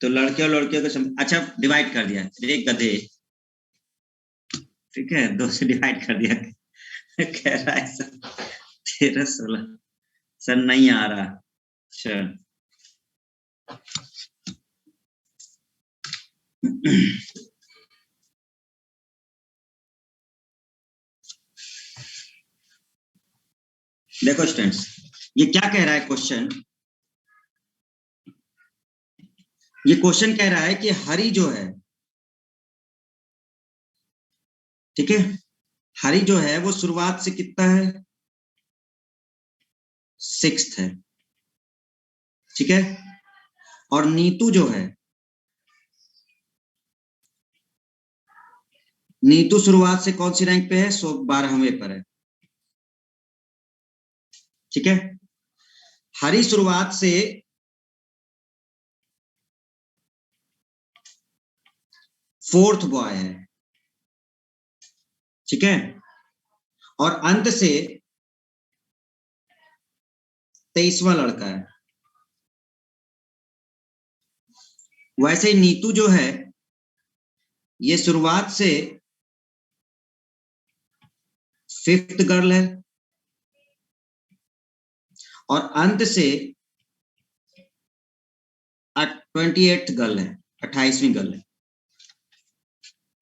तो लड़के और लड़कियों के अच्छा डिवाइड कर दिया, एक गधे, ठीक है, 2 से डिवाइड कर दिया। कह रहा है सर 13-16। सर नहीं आ रहा। अच्छा देखो स्टूडेंट्स, ये क्या कह रहा है क्वेश्चन? ये क्वेश्चन कह रहा है कि हरि जो है, ठीक है, हरि जो है वो शुरुआत से कितना है? 6th है, ठीक है। और नीतू जो है, नीतू शुरुआत से कौन सी रैंक पे है? 12वें पर है, ठीक है। हरि शुरुआत से 4th बॉय है, ठीक है, और अंत से 23वां लड़का है। वैसे ही नीतू जो है ये शुरुआत से 5th गर्ल है और अंत से 28th गर्ल है, 28वीं गर्ल है।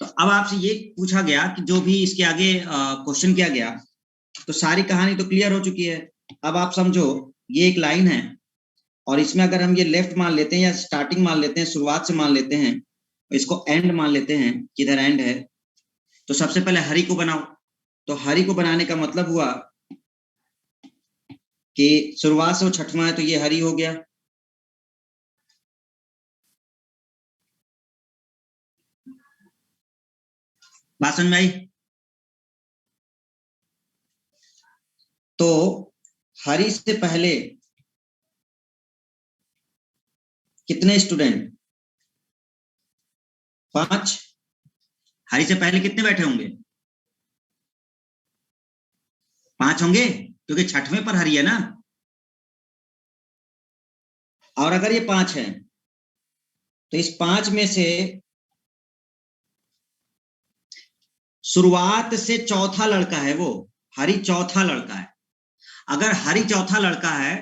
तो अब आपसे ये पूछा गया कि जो भी इसके आगे क्वेश्चन किया गया, तो सारी कहानी तो क्लियर हो चुकी है। अब आप समझो, ये एक लाइन है और इसमें अगर हम ये लेफ्ट मान लेते हैं या स्टार्टिंग मान लेते हैं, शुरुआत से मान लेते हैं, इसको एंड मान लेते हैं, किधर एंड है, तो सबसे पहले हरि को बनाओ। तो हरि को बनाने का मतलब हुआ कि शुरुआत से वो 6वां है, तो ये हरि हो गया। बात समझ में आई? तो हरि से पहले कितने स्टूडेंट? 5। हरि से पहले कितने बैठे होंगे? 5 होंगे, क्योंकि 6वें पर हरि है ना। और अगर ये 5 है तो इस 5 में से शुरुआत से चौथा लड़का है वो, हरि चौथा लड़का है। अगर हरि चौथा लड़का है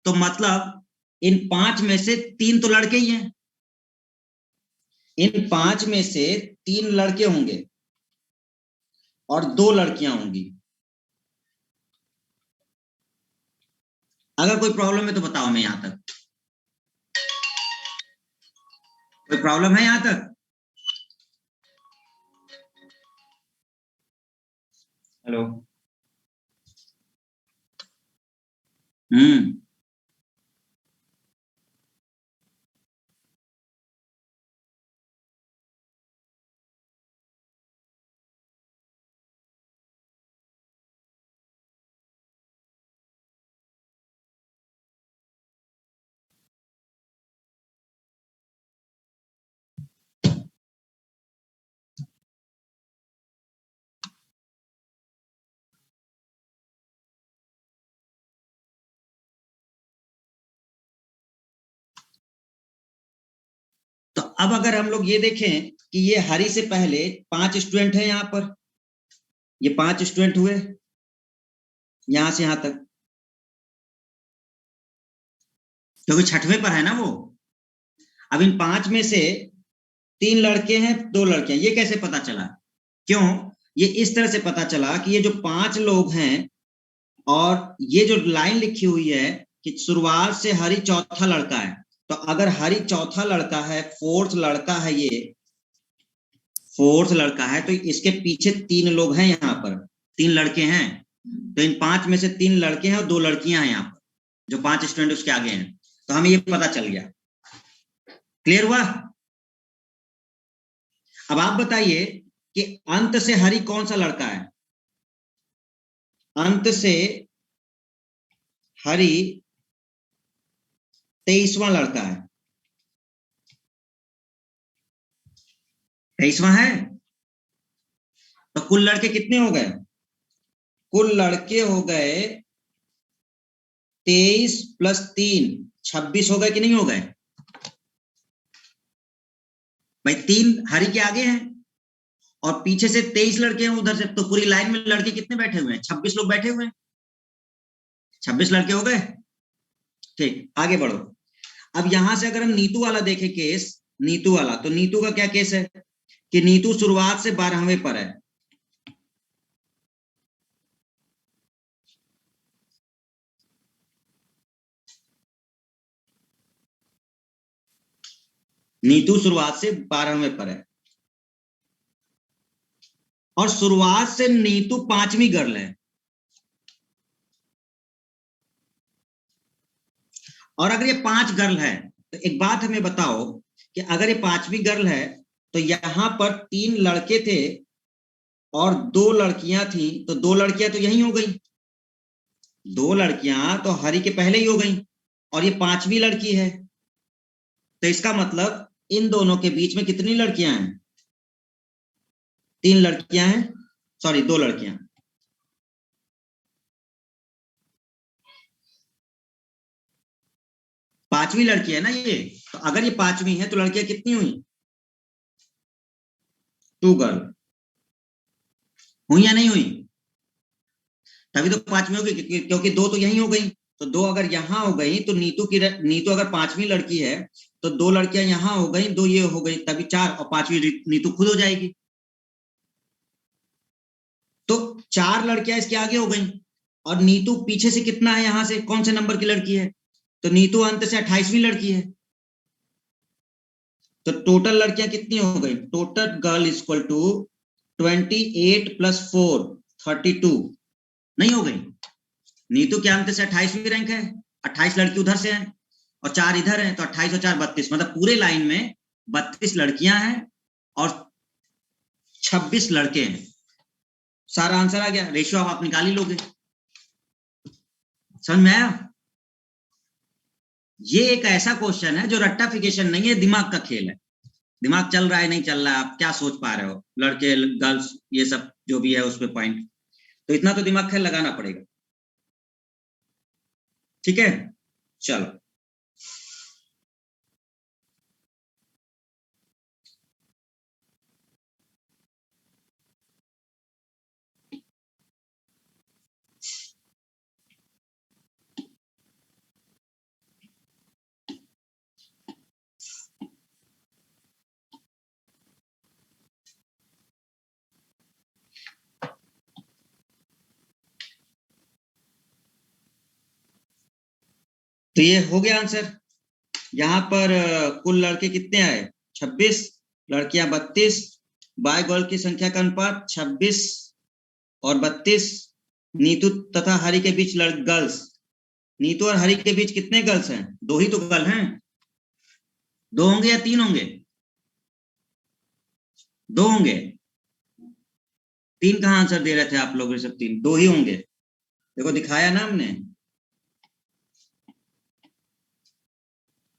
तो मतलब इन 5 में से 3 तो लड़के ही हैं, इन 5 में से 3 लड़के होंगे और 2 लड़कियां होंगी। अगर कोई प्रॉब्लम है तो बताओ। मैं यहां तक कोई प्रॉब्लम है यहां तक? हेलो। हम्म। तो अब अगर हम लोग ये देखें कि ये हरि से पहले 5 स्टूडेंट हैं यहां पर, ये 5 स्टूडेंट हुए यहां से यहां तक, क्योंकि छठवें पर है ना वो। अब इन 5 में से 3 लड़के हैं 2 लड़के हैं, ये कैसे पता चला? क्यों? ये इस तरह से पता चला कि ये जो 5 लोग हैं और ये जो लाइन लिखी हुई है कि शुरुआत से हरि चौथा लड़का है, तो अगर हरि चौथा लड़का है, फोर्थ लड़का है, ये फोर्थ लड़का है, तो इसके पीछे 3 लोग हैं यहाँ पर, 3 लड़के हैं। तो इन 5 में से 3 लड़के हैं और 2 लड़कियां हैं यहाँ पर, जो 5 स्टूडेंट उसके आगे हैं। तो हमें ये पता चल गया। क्लियर हुआ? अब आप बताइए कि अंत से हरि कौन सा लड़का है? अंत से हरि 23वां लड़का है। 23वां है। तो कुल लड़के कितने हो गए? कुल लड़के हो गए 23 प्लस 3, 26 हो गए कि नहीं हो गए? भाई 3 हरि के आगे हैं और पीछे से 23 लड़के हैं उधर से, तो पूरी लाइन में लड़के कितने बैठे हुए हैं? 26 लोग बैठे हुए हैं। 26 लड़के हो गए। ठीक, आगे बढ़ो। अब यहां से अगर हम नीतू वाला देखें केस, नीतू वाला, तो नीतू का क्या केस है कि नीतू शुरुआत से 12वें पर है। नीतू शुरुआत से 12वें पर है और शुरुआत से नीतू 5वीं गर्ल है। और अगर ये 5 गर्ल है तो एक बात हमें बताओ कि अगर ये 5वीं गर्ल है तो यहां पर 3 लड़के थे और 2 लड़कियां थी, तो 2 लड़कियां तो यही हो गई। 2 लड़कियां तो हरि के पहले ही हो गई और ये 5वीं लड़की है। तो इसका मतलब इन दोनों के बीच में कितनी लड़कियां हैं? 3 लड़कियां हैं, सॉरी 2 लड़कियां। 5वीं लड़की है ना ये। तो अगर ये 5वीं है तो लड़कियां कितनी हुई? 2 गर्ल। हुई या नहीं हुई? तभी तो 5वीं होगी, क्योंकि 2 तो यही हो गई। तो 2 अगर यहां हो गई तो नीतू अगर 5वीं लड़की है तो 2 लड़कियां यहां हो गई, 2 ये हो गई, तभी 4, और 5वीं नीतू खुद हो जाएगी। तो 4 लड़कियां इसके आगे हो गई और नीतू पीछे से कितना है, यहां से कौन से नंबर की लड़की है? तो नीतू अंत से 28वीं लड़की है। तो टोटल लड़कियां कितनी हो गई? Total girl equal to 28 plus 4, 32। नहीं हो गई? नीतू के अंत से 28वीं रैंक है, 28 लड़की उधर से है और 4 इधर है, तो 28 और 4 32, मतलब पूरे लाइन में 32 लड़कियां हैं और 26 लड़के हैं। सारा आंसर आ गया, रेशियो आप निकाल ही लोगे। समझ में आया? ये एक ऐसा क्वेश्चन है जो रट्टाफिकेशन नहीं है, दिमाग का खेल है। दिमाग चल रहा है नहीं चल रहा है, आप क्या सोच पा रहे हो, लड़के गर्ल्स ये सब जो भी है उसमें पॉइंट, तो इतना तो दिमाग खेल लगाना पड़ेगा। ठीक है, चलो। तो ये हो गया आंसर। यहाँ पर कुल लड़के कितने आए? 26, लड़कियां 32। बॉय गर्ल की संख्या का अनुपात 26 और 32। नीतू तथा हरि के बीच गर्ल्स, नीतू और हरि के बीच कितने गर्ल्स हैं? 2 ही तो गर्ल हैं। 2 होंगे या 3 होंगे? 2 होंगे। 3 कहाँ आंसर दे रहे थे आप लोग? सब 3, 2 ही होंगे। देखो दिखाया ना हमने,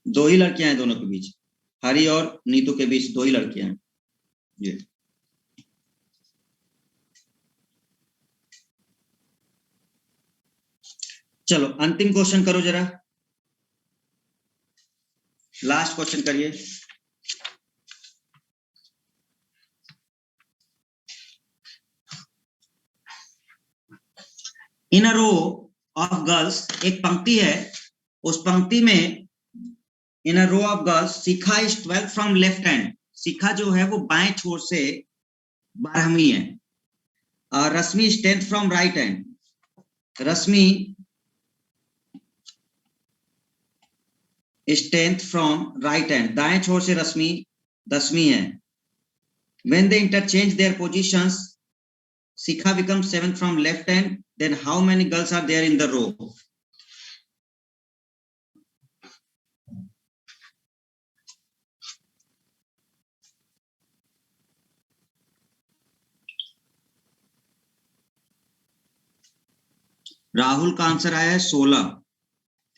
2 ही लड़कियां हैं दोनों के बीच, हरि और नीतू के बीच 2 ही लड़कियां हैं। ये चलो अंतिम क्वेश्चन करो जरा, लास्ट क्वेश्चन करिए। इन अ रो ऑफ गर्ल्स, एक पंक्ति है, उस पंक्ति में in a row of girls Shikha is 12 from left hand. Shikha जो है वो बाएं छोर से 12वीं है। और Rashmi is 10th from right hand. Rashmi is 10th from right hand, दाएं छोर से रश्मि 10वीं है। When they interchange their positions, Shikha becomes 7th from left hand. Then how many girls are there in the row? Rahul का आंसर आया है 16।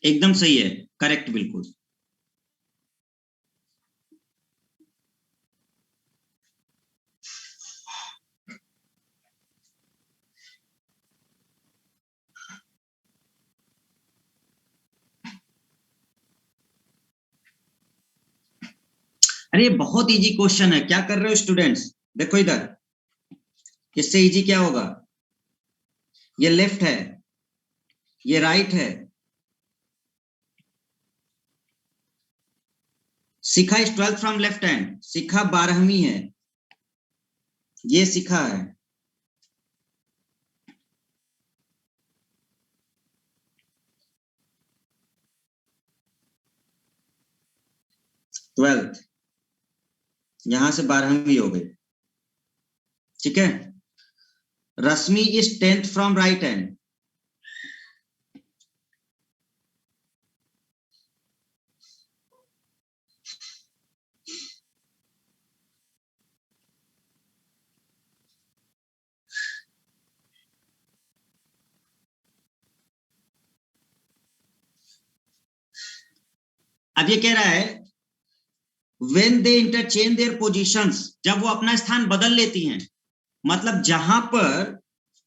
एकदम सही है, करेक्ट, बिल्कुल। अरे बहुत इजी क्वेश्चन है, क्या कर रहे हो स्टूडेंट्स? देखो इधर, इससे इजी क्या होगा? ये लेफ्ट है, ये राइट है। Shikha is 12th from left hand, Shikha 12वीं है, ये शिखा है। ट्वेल्थ, यहां से 12वीं हो गई, ठीक है। Rashmi is 10th from right hand. अब ये कह रहा है when they interchange their positions, जब वो अपना स्थान बदल लेती हैं, मतलब जहां पर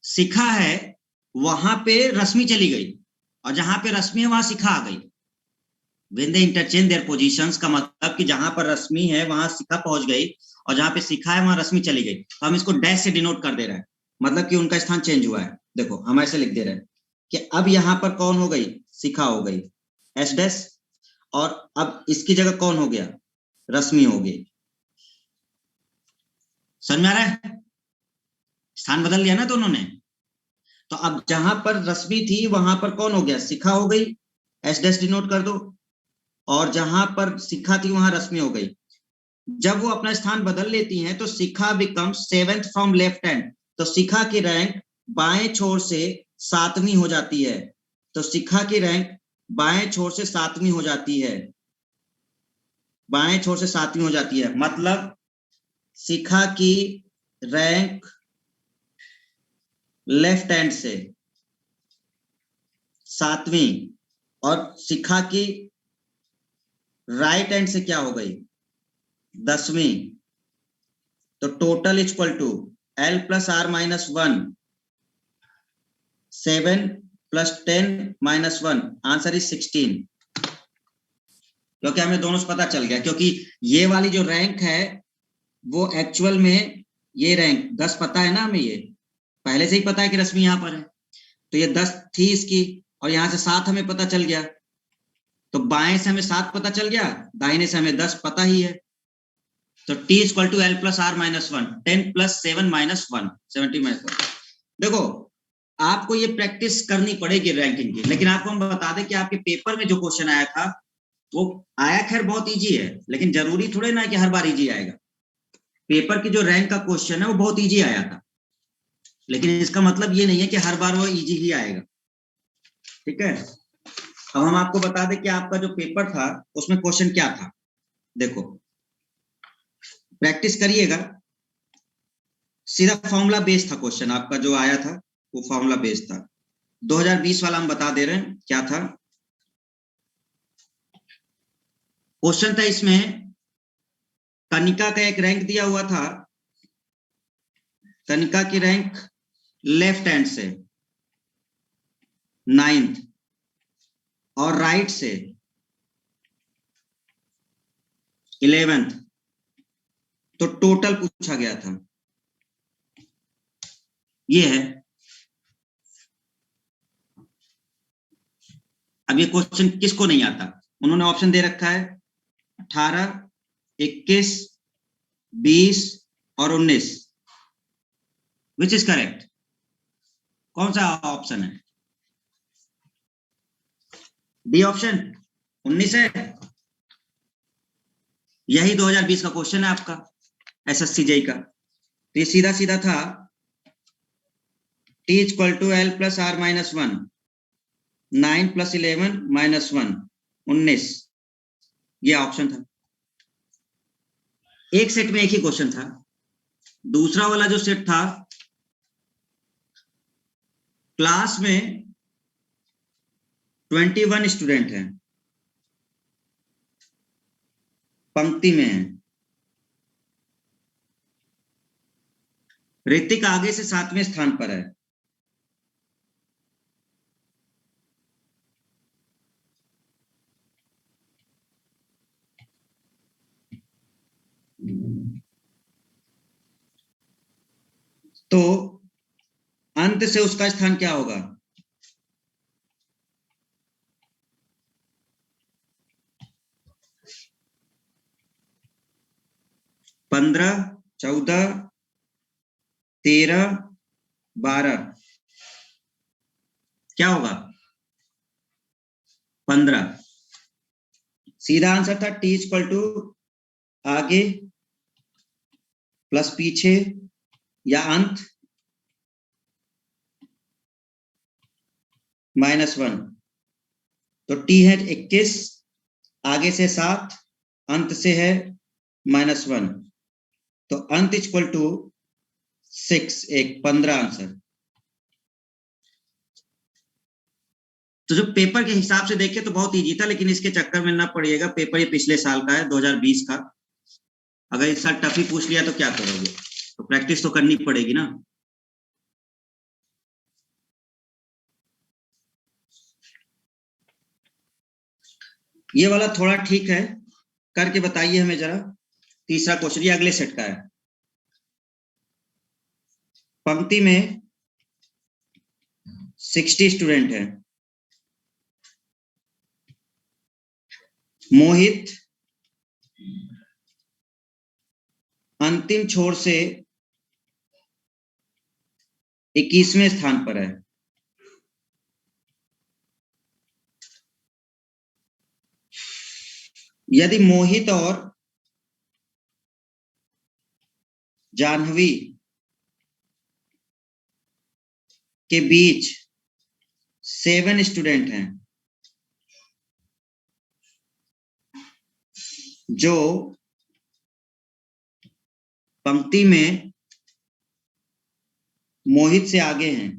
शिखा है वहां पे रश्मि चली गई, और जहां पे रश्मि है वहां शिखा आ गई। when they interchange their positions का मतलब कि जहां पर रश्मि है वहां शिखा पहुंच गई, और जहां पे शिखा है वहां रश्मि चली गई। तो हम इसको डैश से डिनोट कर दे रहे हैं, मतलब कि उनका स्थान चेंज हुआ है। देखो हम ऐसे लिख दे रहे हैं कि अब यहाँ पर कौन हो गई? शिखा हो गई, एस डैश। और अब इसकी जगह कौन हो गया? रश्मि हो गई। समझ में आ रहा है? स्थान बदल लिया ना दोनों ने। तो अब जहां पर रश्मि थी वहां पर कौन हो गया? शिखा हो गई, एस डैश डिनोट कर दो। और जहां पर शिखा थी वहां रश्मि हो गई। जब वो अपना स्थान बदल लेती हैं तो Shikha become 7th from left hand. तो शिखा की रैंक बाएं छोर से 7वीं हो जाती है। तो शिखा की रैंक बाएं छोर से 7वीं हो जाती है, बाएं छोर से 7वीं हो जाती है। मतलब शिखा की रैंक लेफ्ट हैंड से 7वीं, और शिखा की राइट हैंड से क्या हो गई? 10वीं। तो total equal to L plus R minus 1, 7 plus 10 minus 1, answer is 16। क्योंकि हमें दोनों से पता चल गया, क्योंकि ये वाली जो रैंक है वो एक्चुअल में ये रैंक 10 पता है ना हमें, ये पहले से ही पता है कि रश्मि यहाँ पर है, तो ये 10 थी इसकी, और यहाँ से 7 हमें पता चल गया। तो बाएं से हमें 7 पता चल गया, दाहिने से हमें 10 पता ही है। तो T equal to L plus R minus 1, 10 plus 7 minus 1, 70 minus 1। देखो आपको ये प्रैक्टिस करनी पड़ेगी रैंकिंग की, लेकिन आपको हम बता दें कि आपके पेपर में जो क्वेश्चन आया था वो आया खैर बहुत इजी है, लेकिन जरूरी थोड़े ना कि हर बार इजी आएगा। पेपर की जो रैंक का क्वेश्चन है वो बहुत इजी आया था, लेकिन इसका मतलब ये नहीं है कि हर बार वो इजी ही आएगा। ठीक है, अब हम आपको बता दें कि आपका जो पेपर था उसमें क्वेश्चन क्या था। देखो, प्रैक्टिस करिएगा, सीधा फॉर्मूला बेस्ड था क्वेश्चन आपका जो आया था, वो फॉर्मूला बेस्ड था। 2020 वाला हम बता दे रहे हैं क्या था। क्वेश्चन था इसमें, कनिका का एक रैंक दिया हुआ था, कनिका की रैंक लेफ्ट हैंड से 9th और राइट से 11th, तो टोटल पूछा गया था, ये है। अब ये क्वेश्चन किसको नहीं आता, उन्होंने ऑप्शन दे रखा है 18, 21, 20 और 19। Which is correct? कौन सा ऑप्शन है? डी ऑप्शन 19 है। यही 2020 का क्वेश्चन है आपका एसएससी जेई का। तो ये सीधा सीधा था, t equal to L plus R minus 1, 9 plus 11 minus 1, 19, ये ऑप्शन था। एक सेट में एक ही क्वेश्चन था। दूसरा वाला जो सेट था, क्लास में 21 स्टूडेंट हैं, पंक्ति में है, ऋतिक आगे से 7वें स्थान पर है। तो अंत से उसका स्थान क्या होगा? 15, 14, 13, 12, क्या होगा? 15। सीधा आंसर था टी इक्वल टू आगे प्लस पीछे या अंत -1। तो टी है 21, आगे से 7, अंत से है -1, तो अंत इक्वल टू 6, एक 15 आंसर। तो जो पेपर के हिसाब से देखे तो बहुत इजी था, लेकिन इसके चक्कर में ना पड़िएगा, पेपर ये पिछले साल का है 2020 का। अगर इस साल टफ ही पूछ लिया तो क्या करोगे? तो प्रैक्टिस तो करनी पड़ेगी ना। ये वाला थोड़ा ठीक है, करके बताइए हमें जरा। तीसरा क्वेश्चन ये अगले सेट का है। पंक्ति में 60 स्टूडेंट हैं, मोहित अंतिम छोर से 21वें स्थान पर है। यदि मोहित और जाह्नवी के बीच 7 स्टूडेंट हैं जो पंक्ति में मोहित से आगे हैं,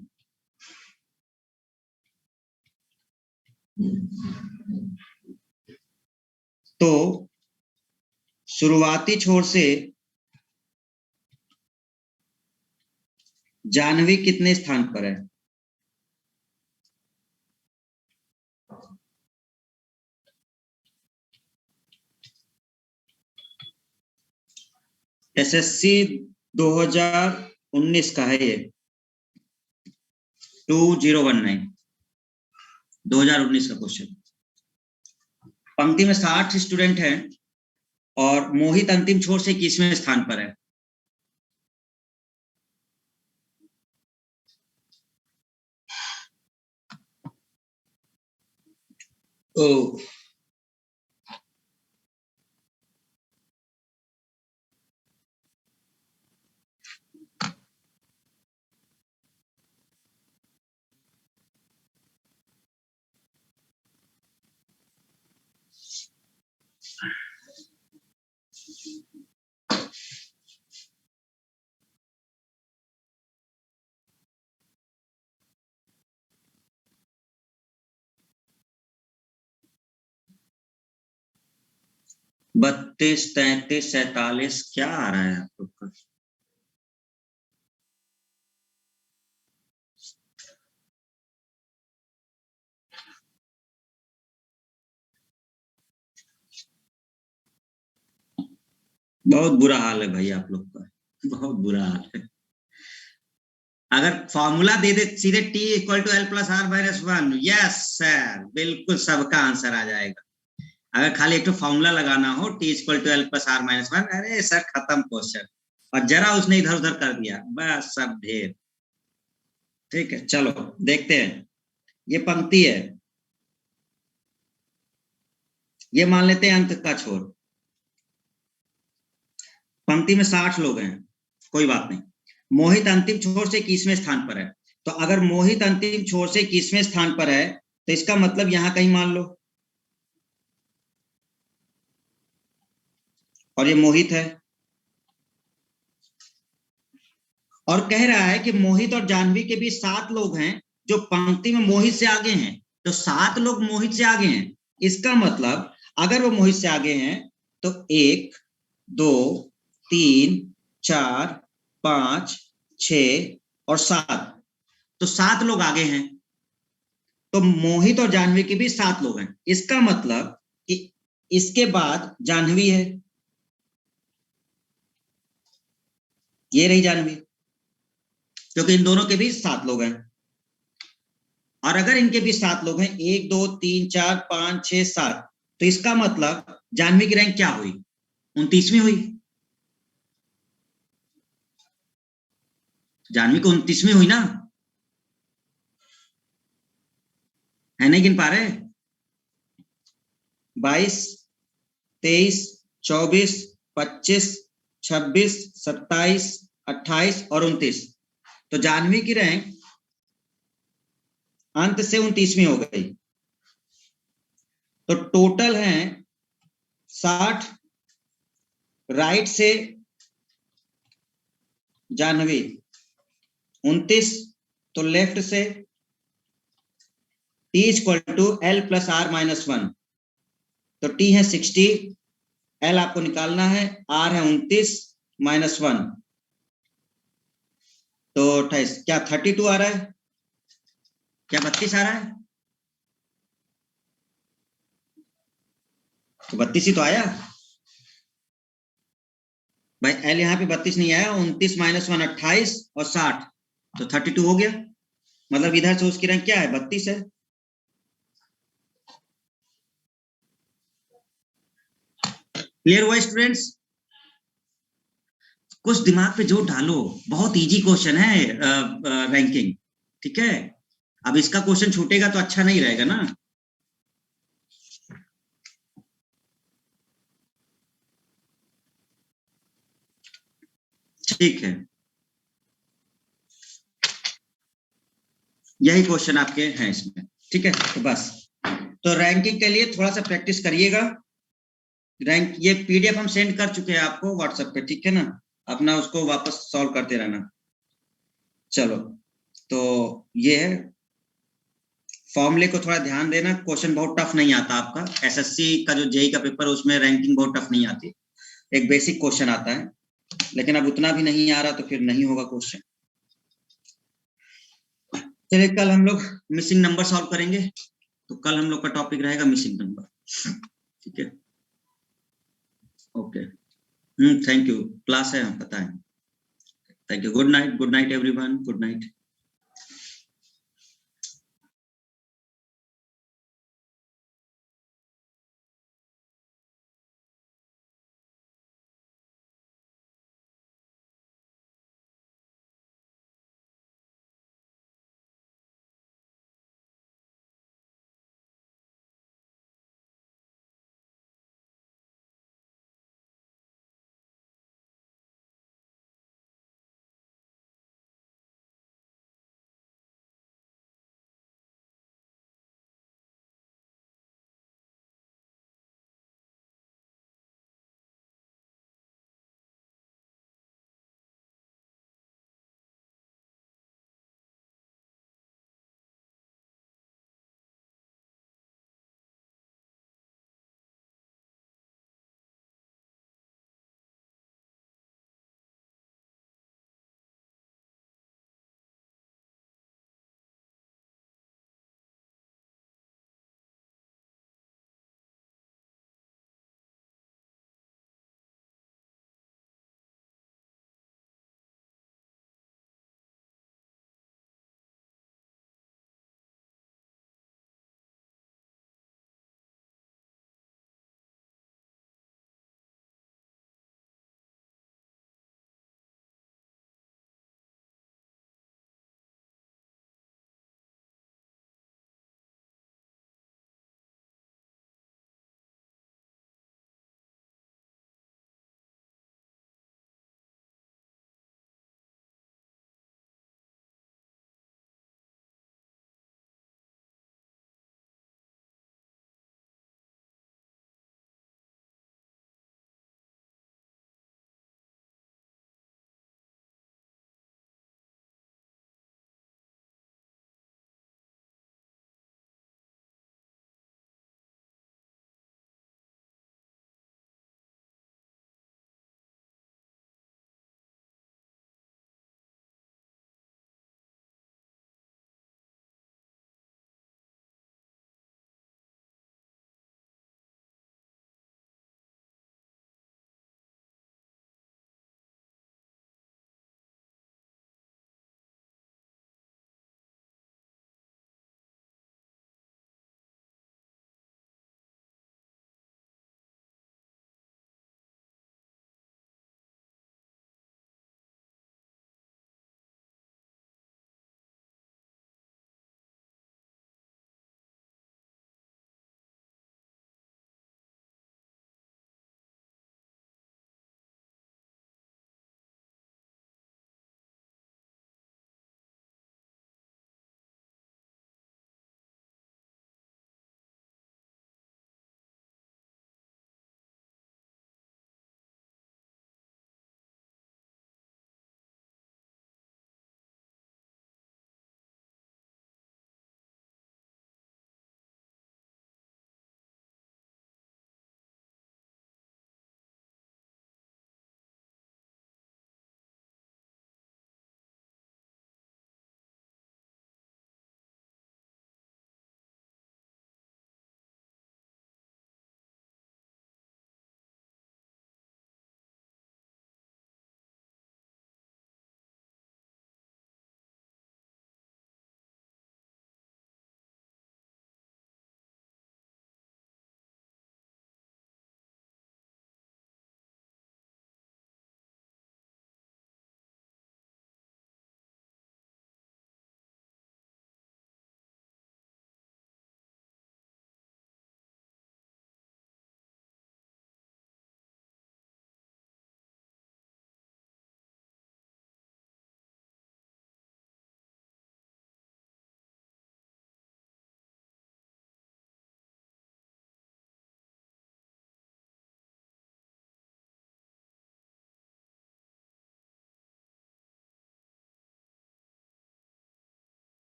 तो शुरुआती छोर से जाह्नवी कितने स्थान पर है? एसएससी 2019 का है ये, 2019 2019 का क्वेश्चन। पंक्ति में 60 स्टूडेंट हैं और मोहित अंतिम छोर से 21वें स्थान पर है। ओ, बत्तीस, 33, 47 क्या आ रहा है आप लोग का? बहुत बुरा हाल है भाई आप लोग का, बहुत बुरा हाल है। अगर फॉर्मूला दे दे सीधे t equal to L plus R minus one, yes sir, बिल्कुल सबका आंसर आ जाएगा। अगर खाली एक तो फॉर्मूला लगाना हो t equal to L plus R minus one, अरे सर खत्म क्वेश्चन। और जरा उसने इधर उधर कर दिया, बस सब ढेर। ठीक है, चलो देखते हैं। ये पंक्ति है, ये मान लेते हैं अंक का छोर। पंक्ति में 60 लोग हैं, कोई बात नहीं। मोहित अंतिम छोर से 21वें स्थान पर है। तो अगर मोहित अंतिम छोर से 21वें स्थान पर है, तो इसका मतलब यहां कहीं मान लो, और ये मोहित है। और कह रहा है कि मोहित और जाह्नवी के बीच 7 लोग हैं जो पंक्ति में मोहित से आगे हैं। तो 7 लोग मोहित से आगे हैं, इसका मतलब अगर वो मोहित से आगे हैं तो 1, 2, 3, 4, 5, 6 और 7, तो 7 लोग आगे हैं। तो मोहित और जाह्नवी के बीच 7 लोग हैं, इसका मतलब कि इसके बाद जाह्नवी है, ये रही जाह्नवी, क्योंकि इन दोनों के बीच 7 लोग हैं। और अगर इनके बीच 7 लोग हैं, 1, 2, 3, 4, 5, 6, 7, तो इसका मतलब जाह्नवी की रैंक क्या हुई? 29वीं हुई। जाह्नवी को 29वीं हुई ना, है नहीं गिन पा रहे? 22, 23, 24, 25, 26, 27, 28 और 29। तो जाह्नवी की रैंक अंत से 29वीं हो गई। तो टोटल है 60, राइट से जाह्नवी 29, तो लेफ्ट से t equal to L plus R minus one. तो t है 60, l आपको निकालना है, r है 29 माइनस वन, तो 28, क्या 32 आ रहा है? क्या 32 आ रहा है? तो 32 ही तो आया भाई। l यहाँ पे 32 नहीं आया, 29 माइनस वन 28 और 60, तो 32 हो गया। मतलब इधर से उसकी रैंक क्या है? 32 है। क्लियर हुआ स्टूडेंट्स? कुछ दिमाग पे जोर डालो, बहुत इजी क्वेश्चन है रैंकिंग। ठीक है, अब इसका क्वेश्चन छूटेगा तो अच्छा नहीं रहेगा ना। ठीक है, यही क्वेश्चन आपके हैं इसमें। ठीक है, तो बस, तो रैंकिंग के लिए थोड़ा सा प्रैक्टिस करिएगा। रैंक ये पीडीएफ हम सेंड कर चुके हैं आपको व्हाट्सएप पे, ठीक है ना? अपना उसको वापस सॉल्व करते रहना। चलो, तो ये है, फॉर्मूले को थोड़ा ध्यान देना। क्वेश्चन बहुत टफ नहीं आता आपका, एसएससी का जो जेई का पेपर है उसमें रैंकिंग बहुत टफ नहीं आती, एक बेसिक क्वेश्चन आता है। लेकिन अब उतना भी नहीं आ रहा तो फिर नहीं होगा क्वेश्चन। चलिए, कल हम लोग मिसिंग नंबर सॉल्व करेंगे। तो कल हम लोग का टॉपिक रहेगा मिसिंग नंबर। ठीक है, ओके, थैंक यू। क्लास है, हम पता है। Thank you, good night, good night everyone, good night.